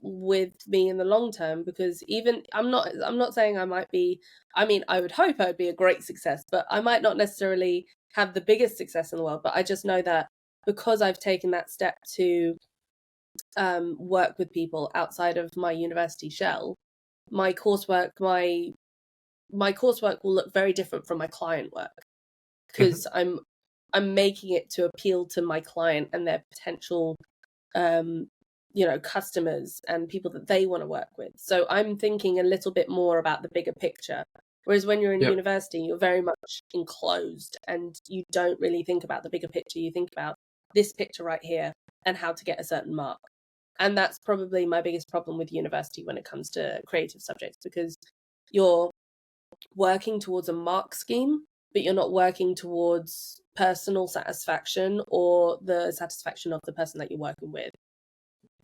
with me in the long term, because even I'm not saying I might be, I mean, I would hope I would be a great success, but I might not necessarily have the biggest success in the world. But I just know that because I've taken that step to work with people outside of my university shell, my coursework will look very different from my client work, because I'm making it to appeal to my client and their potential customers and people that they want to work with. So I'm thinking a little bit more about the bigger picture. Whereas when you're in university, you're very much enclosed and you don't really think about the bigger picture. You think about this picture right here and how to get a certain mark. And that's probably my biggest problem with university when it comes to creative subjects, because you're working towards a mark scheme, but you're not working towards personal satisfaction or the satisfaction of the person that you're working with.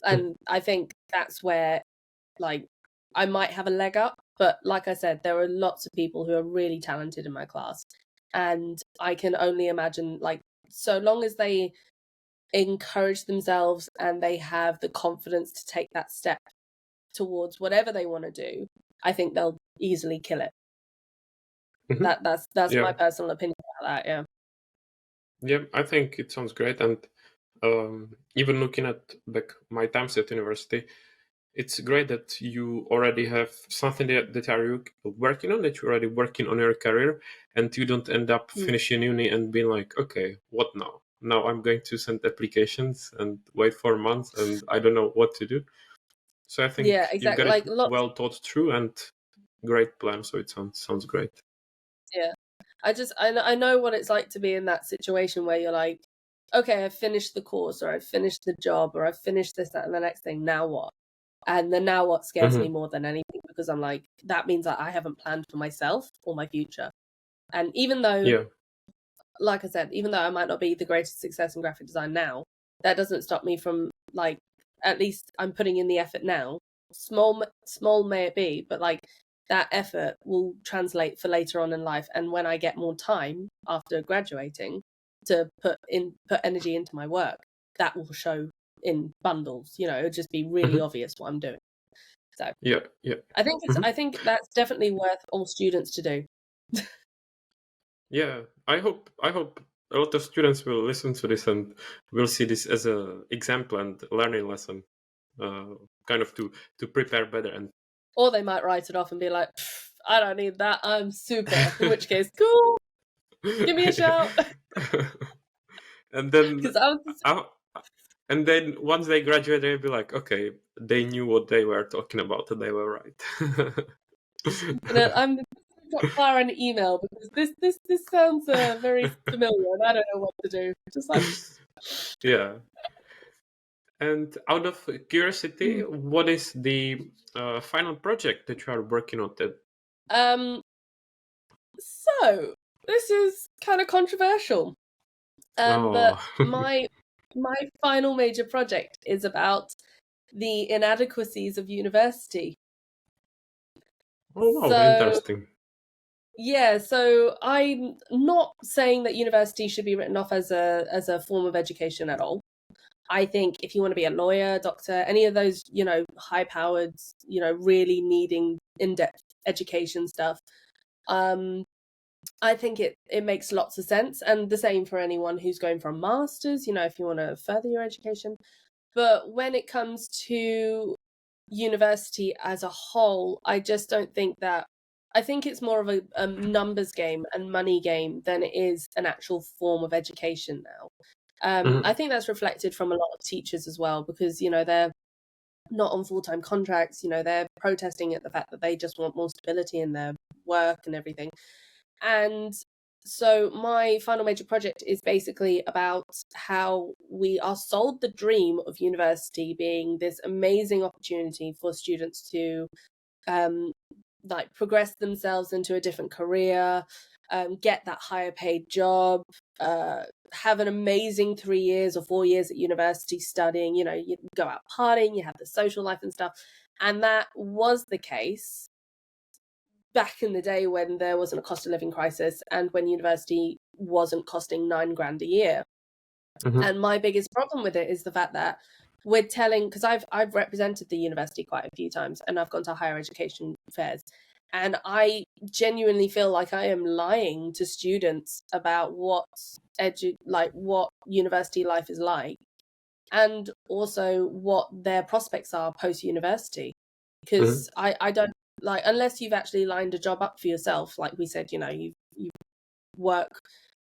And I think that's where, like, I might have a leg up, but like I said, there are lots of people who are really talented in my class, and I can only imagine, like, so long as they encourage themselves and they have the confidence to take that step towards whatever they want to do, I think they'll easily kill it. That's my personal opinion about that. Yeah, I think it sounds great. And even looking at back my times at university, it's great that you already have something that are you working on, that you're already working on your career, and you don't end up finishing uni and being like, okay, what now? Now I'm going to send applications and wait 4 months and I don't know what to do. So I think you've got it well thought through and great plan. So it sounds great. Yeah. I know what it's like to be in that situation where you're like, okay, I've finished the course, or I've finished the job, or I've finished this, that, and the next thing. Now what? And the now what scares me more than anything, because I'm like, that means that I haven't planned for myself or my future. And even though, like I said, even though I might not be the greatest success in graphic design now, that doesn't stop me from, like, at least I'm putting in the effort now. Small may it be, but like, that effort will translate for later on in life. And when I get more time after graduating to put energy into my work, that will show in bundles. It'll just be really obvious what I'm doing. So I think that's definitely worth all students to do. Yeah, I hope a lot of students will listen to this and will see this as a example and learning lesson, kind of to prepare better. And or they might write it off and be like, I don't need that, I'm super. In which case, cool, give me a shout. And then and then once they graduate, they'll be like, okay, they knew what they were talking about and they were right. I'm got Clara an email, because this sounds very familiar and I don't know what to do. Just like yeah. And out of curiosity, what is the final project that you are working on? So this is kind of controversial. But my final major project is about the inadequacies of university. Oh, wow, interesting. Yeah, so I'm not saying that university should be written off as a form of education at all. I think if you want to be a lawyer, doctor, any of those, high-powered, really needing in-depth education stuff, I think it makes lots of sense. And the same for anyone who's going for a master's, if you want to further your education. But when it comes to university as a whole, I just don't think that. I think it's more of a numbers game and money game than it is an actual form of education now. I think that's reflected from a lot of teachers as well, because, they're not on full-time contracts. They're protesting at the fact that they just want more stability in their work and everything. And so my final major project is basically about how we are sold the dream of university being this amazing opportunity for students to like progress themselves into a different career, get that higher paid job, have an amazing 3 years or 4 years at university studying, you know, you go out partying, you have the social life and stuff. And that was the case back in the day when there wasn't a cost of living crisis and when university wasn't costing $9,000 a year. And my biggest problem with it is the fact that we're telling, because I've represented the university quite a few times and I've gone to higher education fairs, and I genuinely feel like I am lying to students about what university life is like, and also what their prospects are post university. Because I don't like, unless you've actually lined a job up for yourself, like we said, you know, you work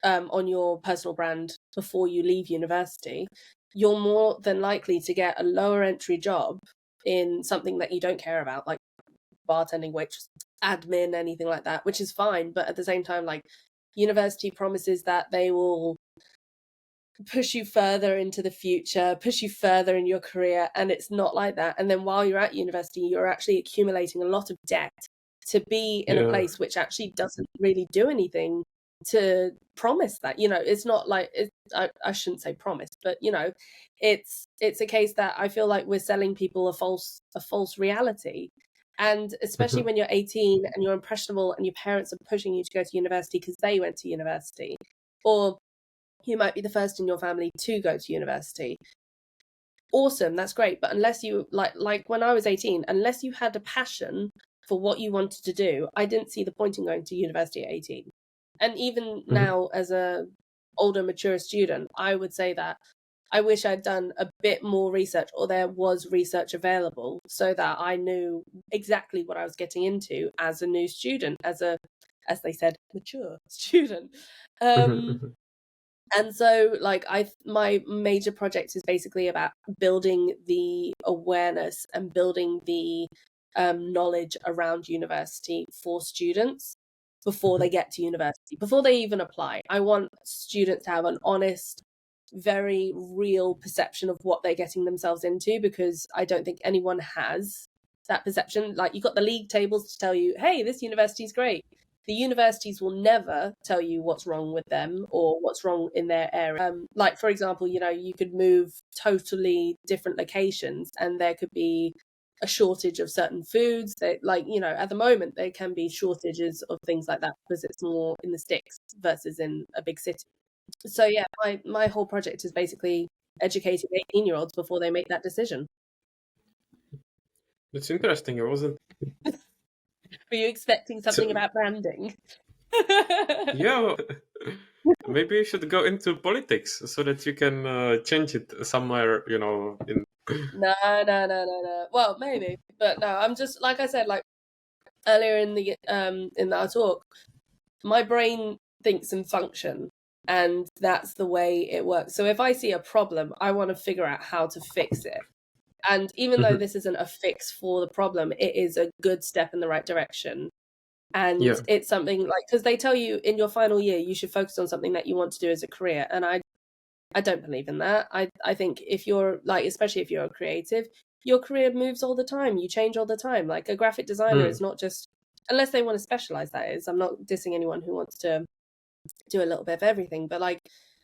on your personal brand before you leave university, you're more than likely to get a lower entry job in something that you don't care about, like bartending, waitress, admin, anything like that, which is fine. But at the same time, like, university promises that they will push you further into the future, push you further in your career, and it's not like that. And then while you're at university, you're actually accumulating a lot of debt to be in a place which actually doesn't really do anything to promise that. You know, it's not like I shouldn't say promise, but you know, it's a case that I feel like we're selling people a false reality. And especially when you're 18 and you're impressionable and your parents are pushing you to go to university because they went to university, or you might be the first in your family to go to university. Awesome, that's great. But unless you like when I was 18, unless you had a passion for what you wanted to do, I didn't see the point in going to university at 18. And even now, as a older, mature student, I would say that I wish I'd done a bit more research, or there was research available, so that I knew exactly what I was getting into as a new student, as they said, mature student. And so, like, my major project is basically about building the awareness and building the knowledge around university for students before they get to university, before they even apply. I want students to have an honest, very real perception of what they're getting themselves into, because I don't think anyone has that perception. Like, you've got the league tables to tell you, hey, this university is great. The universities will never tell you what's wrong with them or what's wrong in their area. Like, for example, you know, you could move totally different locations and there could be a shortage of certain foods. That, like, you know, at the moment there can be shortages of things like that because it's more in the sticks versus in a big city. So yeah, my whole project is basically educating 18-year-olds before they make that decision. It's interesting. I wasn't. Were you expecting something about branding? Yeah, well, maybe you should go into politics so that you can change it somewhere, you know. No. Well, maybe, but no. I'm just, like I said, like earlier in our talk, my brain thinks and function, and that's the way it works. So if I see a problem, I want to figure out how to fix it. And even though this isn't a fix for the problem, it is a good step in the right direction. And it's something like, because they tell you in your final year, you should focus on something that you want to do as a career. And I don't believe in that. I think if you're like, especially if you're a creative, your career moves all the time. You change all the time. Like a graphic designer is not just, unless they want to specialize, that is. I'm not dissing anyone who wants to do a little bit of everything. But like,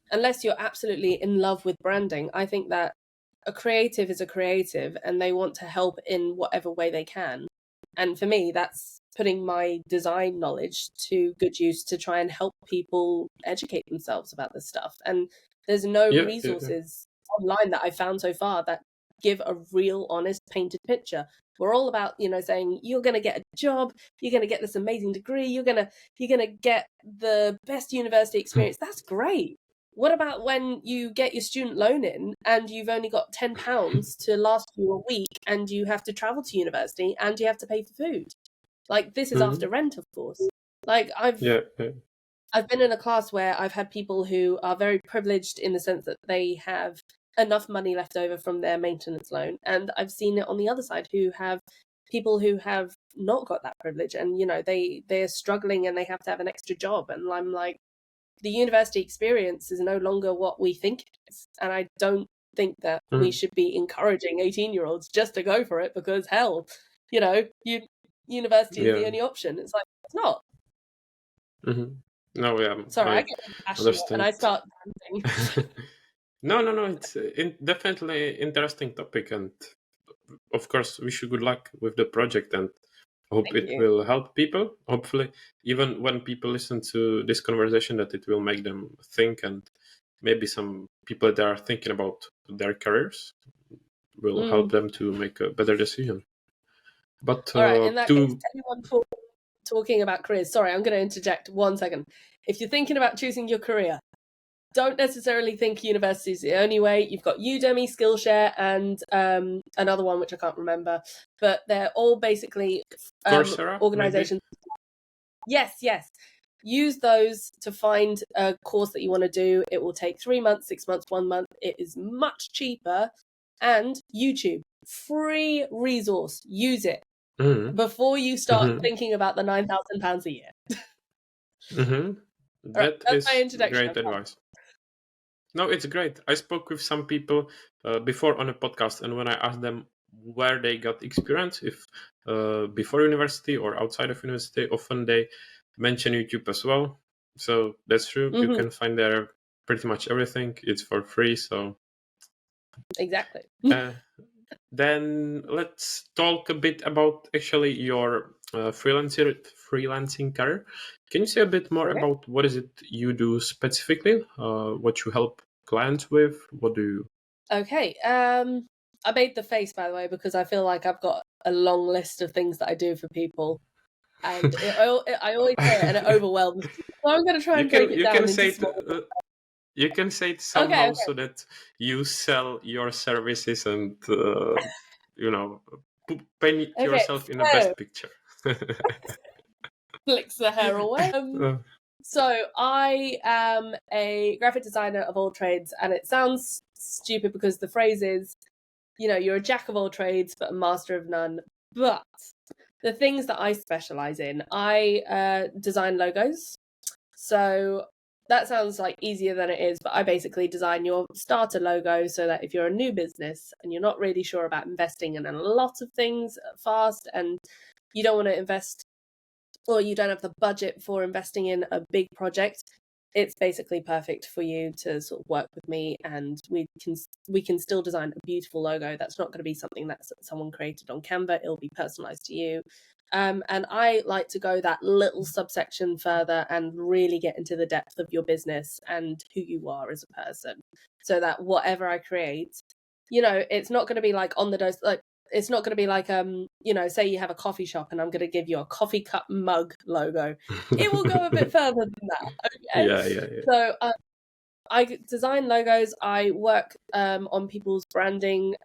unless you're absolutely in love with branding, I think that a creative is a creative and they want to help in whatever way they can. And for me, that's putting my design knowledge to good use to try and help people educate themselves about this stuff. And there's no resources online that I found so far that give a real, honest, painted picture. We're all about, you know, saying you're going to get a job, you're going to get this amazing degree, you're going to get the best university experience. That's great. What about when you get your student loan in and you've only got £10 to last you a week and you have to travel to university and you have to pay for food? Like, this is after rent, of course. Like, I've been in a class where I've had people who are very privileged in the sense that they have enough money left over from their maintenance loan. And I've seen it on the other side who have people who have not got that privilege, and they're struggling and they have to have an extra job, and I'm like, the university experience is no longer what we think it is, and I don't think that we should be encouraging 18-year-olds just to go for it because hell, university is the only option. It's like, it's not. No, yeah. Sorry, I get passionate and I start dancing. No. It's definitely interesting topic, and of course, wish you good luck with the project, and hope it will help people. Hopefully, even when people listen to this conversation, that it will make them think, and maybe some people that are thinking about their careers will help them to make a better decision. But all right, in that case, anyone talking about careers, sorry, I'm going to interject 1 second. If you're thinking about choosing your career, don't necessarily think university is the only way. You've got Udemy, Skillshare, and another one which I can't remember, but they're all basically organizations. Maybe? Yes. Use those to find a course that you want to do. It will take 3 months, 6 months, 1 month. It is much cheaper. And YouTube, free resource. Use it before you start thinking about the £9,000 a year. That is my introduction. Great advice. No, it's great. I spoke with some people before on a podcast, and when I asked them where they got experience, if before university or outside of university, often they mention YouTube as well. So that's true. You can find there pretty much everything. It's for free. So exactly. Then let's talk a bit about actually your freelancing career. Can you say a bit more about what is it you do specifically? What you help clients with? What do you? Okay. I made the face, by the way, because I feel like I've got a long list of things that I do for people, and I always say it, and it overwhelms me. So I'm going to try and break it down into small. You can say it somehow so that you sell your services and paint yourself in the best picture. Flicks the hair away. So I am a graphic designer of all trades, and it sounds stupid because the phrase is, you're a jack of all trades but a master of none. But the things that I specialize in, I design logos. So that sounds like easier than it is, but I basically design your starter logo so that if you're a new business and you're not really sure about investing in a lot of things fast, and you don't want to invest, or you don't have the budget for investing in a big project, it's basically perfect for you to sort of work with me, and we can still design a beautiful logo that's not going to be something that someone created on Canva. It'll be personalized to you. And I like to go that little subsection further and really get into the depth of your business and who you are as a person, so that whatever I create, it's not going to be like on the dose, like it's not going to be like say you have a coffee shop and I'm going to give you a coffee cup mug logo. It will go a bit further than that. Okay? Yeah. So I design logos. I work on people's branding.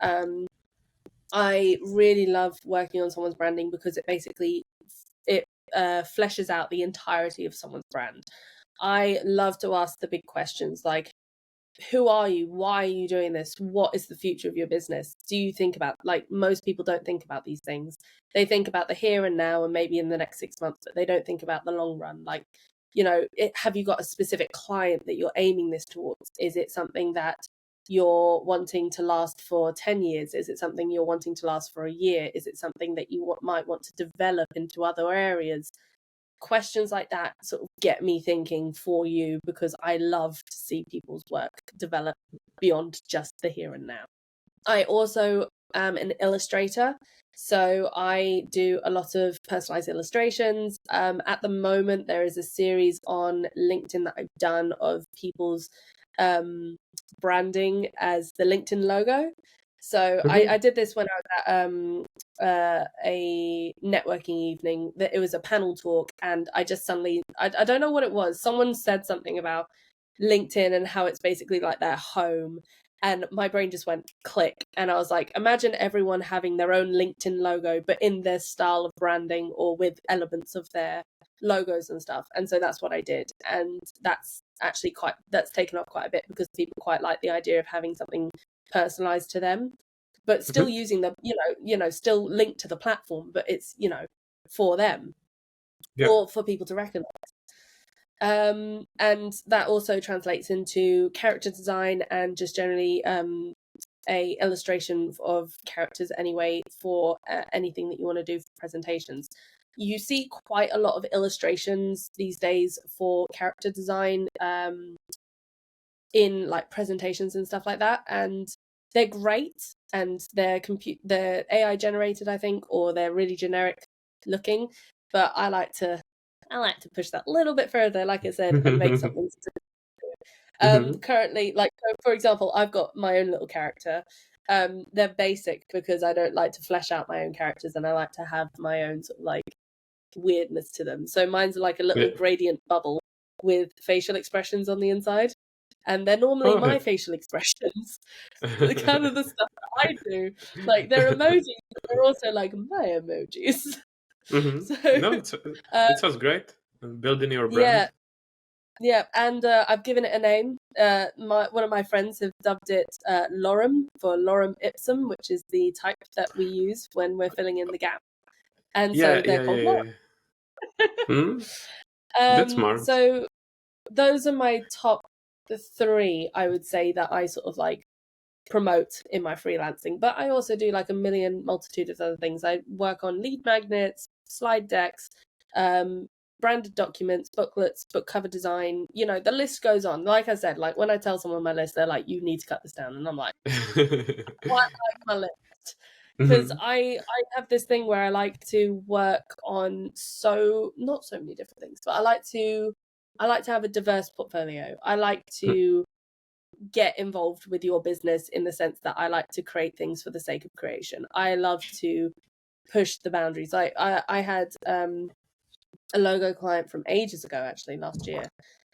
I really love working on someone's branding because it basically fleshes out the entirety of someone's brand. I love to ask the big questions like, who are you? Why are you doing this? What is the future of your business? Do you think about, like, most people don't think about these things. They think about the here and now and maybe in the next 6 months, but they don't think about the long run. Like, have you got a specific client that you're aiming this towards? Is it something that you're wanting to last for 10 years? Is it something you're wanting to last for a year? Is it something that you might want to develop into other areas? Questions like that sort of get me thinking for you, because I love to see people's work develop beyond just the here and now. I also am an illustrator, so I do a lot of personalized illustrations. At the moment, there is a series on LinkedIn that I've done of people's branding as the LinkedIn logo. So I did this when I was at a networking evening. That it was a panel talk, and I just suddenly, I don't know what it was. Someone said something about LinkedIn and how it's basically like their home, and my brain just went click. And I was like, imagine everyone having their own LinkedIn logo, but in their style of branding or with elements of their logos and stuff. And so that's what I did, and that's actually that's taken off quite a bit because people quite like the idea of having something personalized to them. but still using the, still linked to the platform, but it's, for them or for people to recognize. And that also translates into character design and just generally a illustration of characters anyway for anything that you want to do for presentations. You see quite a lot of illustrations these days for character design in like presentations and stuff like that, and they're great, and they're AI generated, I think, or they're really generic looking, but I like to push that a little bit further, like I said, and make something currently, like, so for example, I've got my own little character. They're basic because I don't like to flesh out my own characters, and I like to have my own sort of like weirdness to them. So mine's like a little gradient bubble with facial expressions on the inside, and they're normally my facial expressions. The kind of the stuff that I do, like they're emojis, but they're also like my emojis. So no, it sounds great. Building your brand. Yeah, and I've given it a name. One of my friends have dubbed it lorem, for lorem ipsum, which is the type that we use when we're filling in the gap. And so they're called lorem. That's smart. So those are my top 3, I would say, that I sort of like promote in my freelancing. But I also do like a multitude of other things. I work on lead magnets, slide decks, branded documents, booklets, book cover design, the list goes on. Like I said, like when I tell someone my list, they're like, you need to cut this down. And I'm like, I like my list. Because I have this thing where I like to work on not so many different things, but I like to have a diverse portfolio. I like to get involved with your business in the sense that I like to create things for the sake of creation. I love to push the boundaries. I had a logo client from ages ago, actually last year,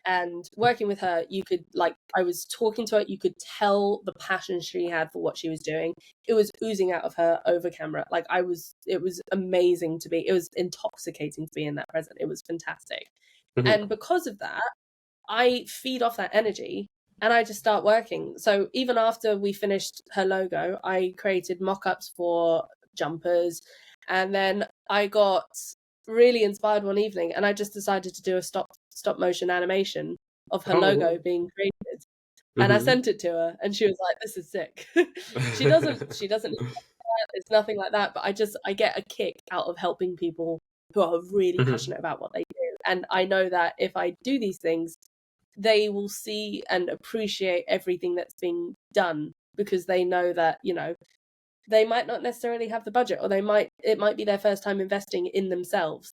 and working with her, you could, like, I was talking to her, you could tell the passion she had for what she was doing. It was oozing out of her over camera. Like it was amazing to be, it was intoxicating to be in that present. It was fantastic. And because of that, I feed off that energy and I just start working. So even after we finished her logo, I created mock-ups for jumpers, and then I got really inspired one evening and I just decided to do a stop motion animation of her logo being created. And I sent it to her and she was like, this is sick. she doesn't it's nothing like that, but I get a kick out of helping people who are really passionate about what they do. And I know that if I do these things, they will see and appreciate everything that's being done, because they know that, they might not necessarily have the budget, or it might be their first time investing in themselves.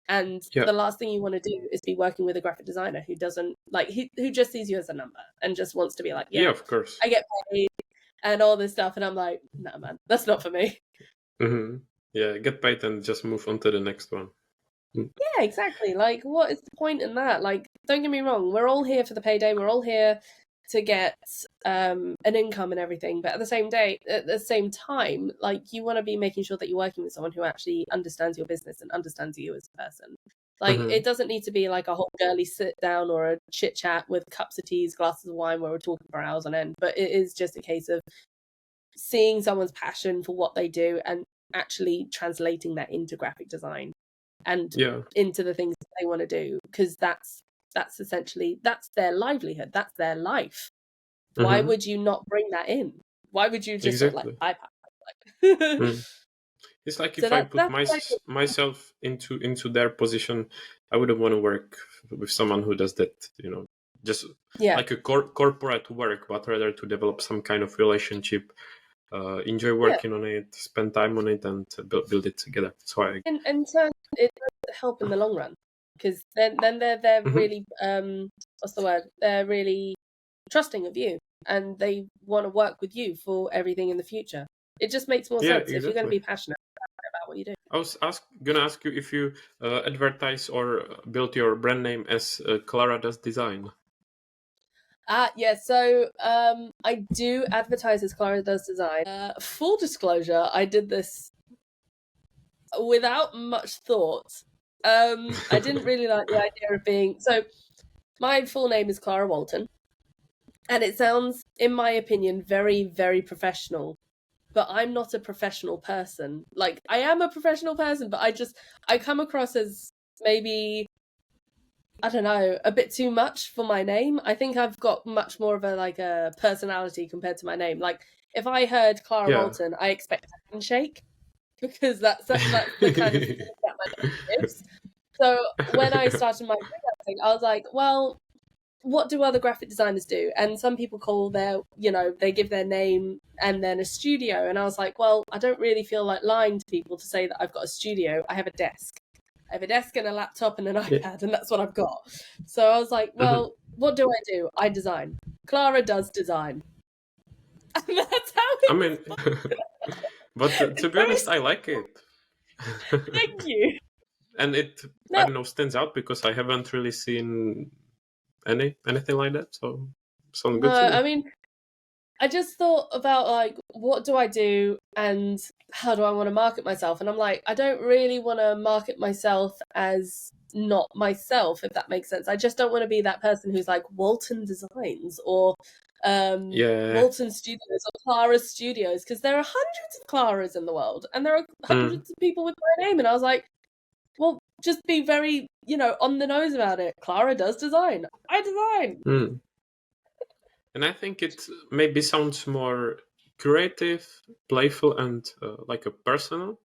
And the last thing you want to do is be working with a graphic designer who doesn't who just sees you as a number and just wants to be like, yeah, of course, I get paid and all this stuff. And I'm like, no, man, that's not for me. Yeah, get paid and just move on to the next one. Yeah, exactly. Like, what is the point in that? Like, don't get me wrong, we're all here for the payday. We're all here to get an income and everything, but at the same time, like, you want to be making sure that you're working with someone who actually understands your business and understands you as a person. Like, it doesn't need to be like a whole girly sit down or a chit chat with cups of teas, glasses of wine, where we're talking for hours on end. But it is just a case of seeing someone's passion for what they do and actually translating that into graphic design and into the things that they want to do, because that's essentially, that's their livelihood, that's their life. Why would you not bring that in? Why would you just sort of like bypass? It's like, if I put myself into their position, I wouldn't want to work with someone who does that, just like a corporate work, but rather to develop some kind of relationship, enjoy working on it, spend time on it, and build it together. So in turn, it does help in the long run, because then they're really what's the word? They're really trusting of you, and they want to work with you for everything in the future. It just makes more sense if you're going to be passionate about what you do. I was gonna ask you if you advertise or build your brand name as Clara does design. Yeah, so I do advertise as Clara does design. Full disclosure, I did this without much thought. I didn't really like the idea of being... So, my full name is Clara Walton, and it sounds, in my opinion, very, very professional. but I'm not a professional person. Like, I am a professional person, but I come across as maybe, I don't know, a bit too much for my name. I think I've got much more of a personality compared to my name. Like, if I heard Clara Yeah. Walton, I expect a handshake, because that's the kind of thing that my name gives. So when I started my freelancing, I was like, well, what do other graphic designers do? And some people call they give their name and then a studio. And I was like, well, I don't really feel like lying to people to say that I've got a studio. I have a desk. I have a desk and a laptop and an iPad, and that's what I've got. So I was like, well, what do I do? I design. Clara does design. And that's how I mean, but to be honest, I like it. Thank you. And it, I don't know, stands out because I haven't really seen anything like that. So sounds good to me. I mean, I just thought about, like, what do I do and how do I want to market myself? And I'm like, I don't really want to market myself as not myself, if that makes sense. I just don't want to be that person who's like Walton Designs or Walton Studios or Clara Studios, because there are hundreds of Claras in the world and there are hundreds of people with my name. And I was like, well, just be very, on the nose about it. Clara does design. I design. And I think it maybe sounds more creative, playful, and like a personal,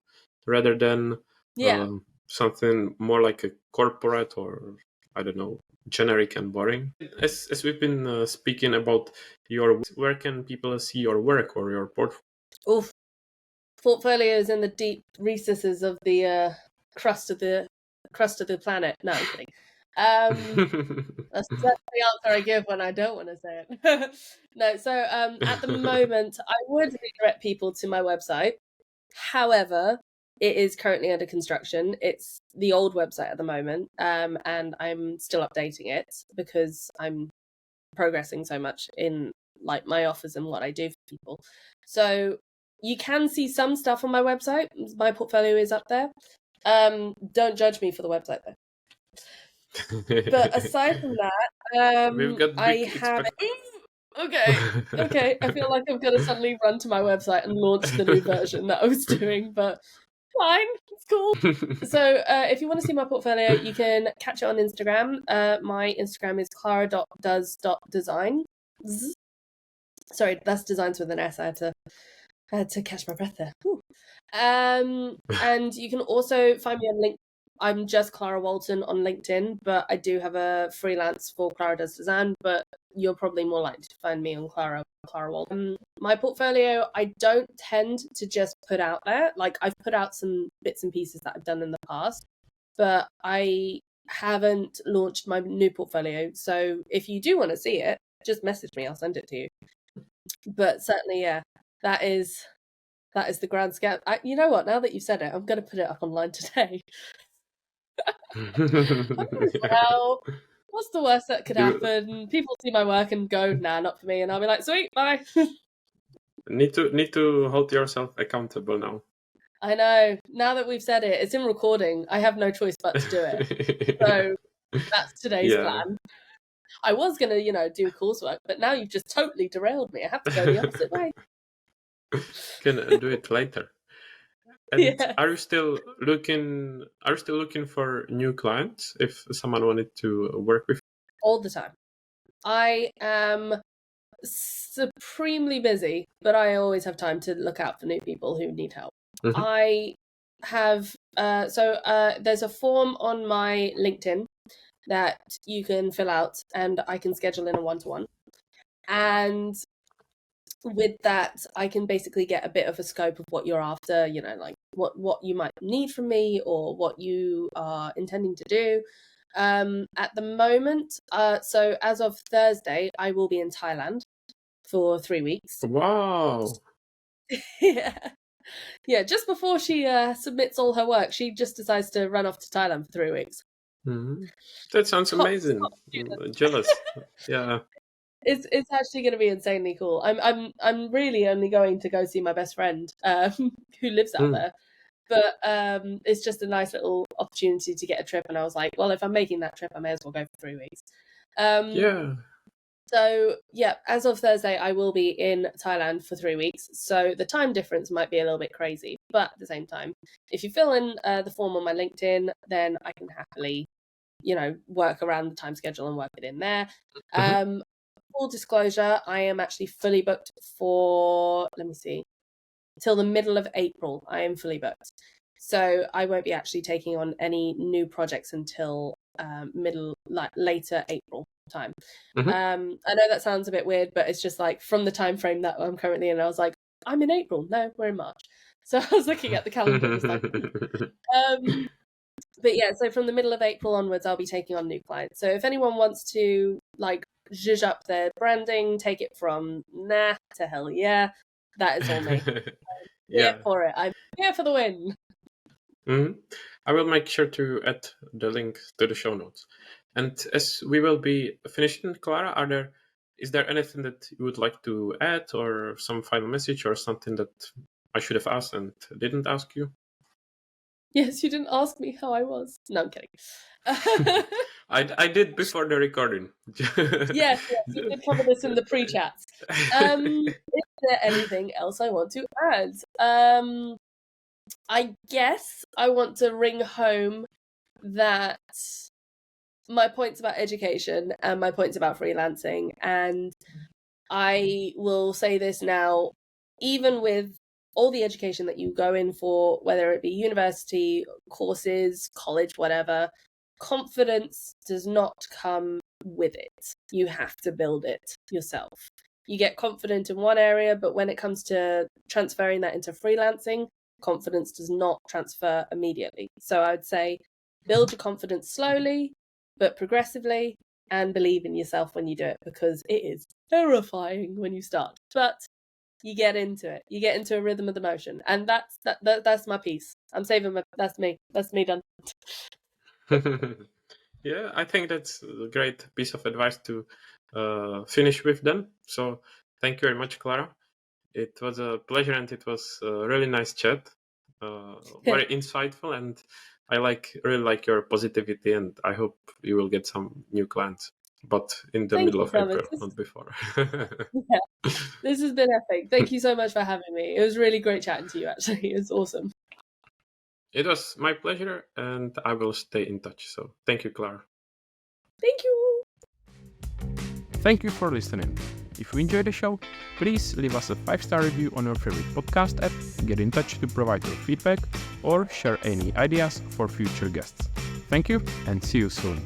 rather than something more like a corporate or, I don't know, generic and boring. As we've been speaking about where can people see your work or your portfolio? Oof. Portfolio is in the deep recesses of the crust of the planet. No, I'm kidding. That's the answer I give when I don't want to say it. No, so at the moment, I would redirect people to my website. However, it is currently under construction. It's the old website at the moment, and I'm still updating it because I'm progressing so much in like my offers and what I do for people. So you can see some stuff on my website. My portfolio is up there. Don't judge me for the website though. But aside from that, We've got I have. Okay. I feel like I'm gonna suddenly run to my website and launch the new version that I was doing, but fine, it's cool. So if you want to see my portfolio, you can catch it on Instagram. My Instagram is clara.does.design. Sorry, that's designs with an S. I had to catch my breath there. And you can also find me on LinkedIn. I'm just Clara Walton on LinkedIn, but I do have a freelance for Clara Does Design, but you're probably more likely to find me on Clara Walton. My portfolio, I don't tend to just put out there. Like, I've put out some bits and pieces that I've done in the past, but I haven't launched my new portfolio. So if you do want to see it, just message me. I'll send it to you. But certainly, yeah, that is the grand scale. You know what? Now that you've said it, I'm going to put it up online today. Well, what's the worst that could happen? People see my work and go, nah, not for me, and I'll be like, sweet, bye. Need to hold yourself accountable now. I know. Now that we've said it, it's in recording. I have no choice but to do it. So that's today's plan. I was gonna, do coursework, but now you've just totally derailed me. I have to go the opposite way. Can do it later. And are you still looking for new clients if someone wanted to work with you? All the time. I am supremely busy, but I always have time to look out for new people who need help. I have there's a form on my LinkedIn that you can fill out and I can schedule in a one-to-one. And with that, I can basically get a bit of a scope of what you're after, like what you might need from me or what you are intending to do. At the moment, so as of Thursday, I will be in Thailand for 3 weeks. Wow. Yeah, just before she submits all her work, she just decides to run off to Thailand for 3 weeks. That sounds amazing. Jealous. Yeah. It's actually going to be insanely cool. I'm really only going to go see my best friend who lives out there, but it's just a nice little opportunity to get a trip. And I was like, well, if I'm making that trip, I may as well go for 3 weeks. So, yeah, as of Thursday, I will be in Thailand for 3 weeks. So the time difference might be a little bit crazy. But at the same time, if you fill in the form on my LinkedIn, then I can happily, work around the time schedule and work it in there. Full disclosure, I am actually fully booked for, let me see, till the middle of April. I am fully booked. So I won't be actually taking on any new projects until later April time. I know that sounds a bit weird, but it's just like from the time frame that I'm currently in, I was like, I'm in April. No, we're in March. So I was looking at the calendar and was like, but yeah, so from the middle of April onwards, I'll be taking on new clients. So if anyone wants to like zhuzh up their branding, take it from nah to hell yeah, that is all me. Yeah. Here for it. I'm here for the win. I will make sure to add the link to the show notes. And as we will be finishing, Clara, is there anything that you would like to add, or some final message, or something that I should have asked and didn't ask you? Yes, you didn't ask me how I was. No, I'm kidding. I did before the recording. Yes, you did cover this in the pre-chats. Is there anything else I want to add? I guess I want to ring home that my points about education and my points about freelancing, and I will say this now, even with all the education that you go in for, whether it be university, courses, college, whatever, confidence does not come with it. You have to build it yourself. You get confident in one area, but when it comes to transferring that into freelancing, confidence does not transfer immediately. So I would say build your confidence slowly, but progressively, and believe in yourself when you do it, because it is terrifying when you start. But you get into it. You get into a rhythm of the motion, and that's my piece. I'm saving my. That's me. That's me done. Yeah, I think that's a great piece of advice to finish with then. So thank you very much, Clara. It was a pleasure, and it was a really nice chat. Very insightful, and I really like your positivity, and I hope you will get some new clients, but in the middle of April, not before. Yeah, this has been epic. Thank you so much for having me. It was really great chatting to you, actually. It's awesome. It was my pleasure, and I will stay in touch. So thank you, Clara. Thank you. Thank you for listening. If you enjoyed the show, please leave us a 5-star review on your favorite podcast app, get in touch to provide your feedback, or share any ideas for future guests. Thank you, and see you soon.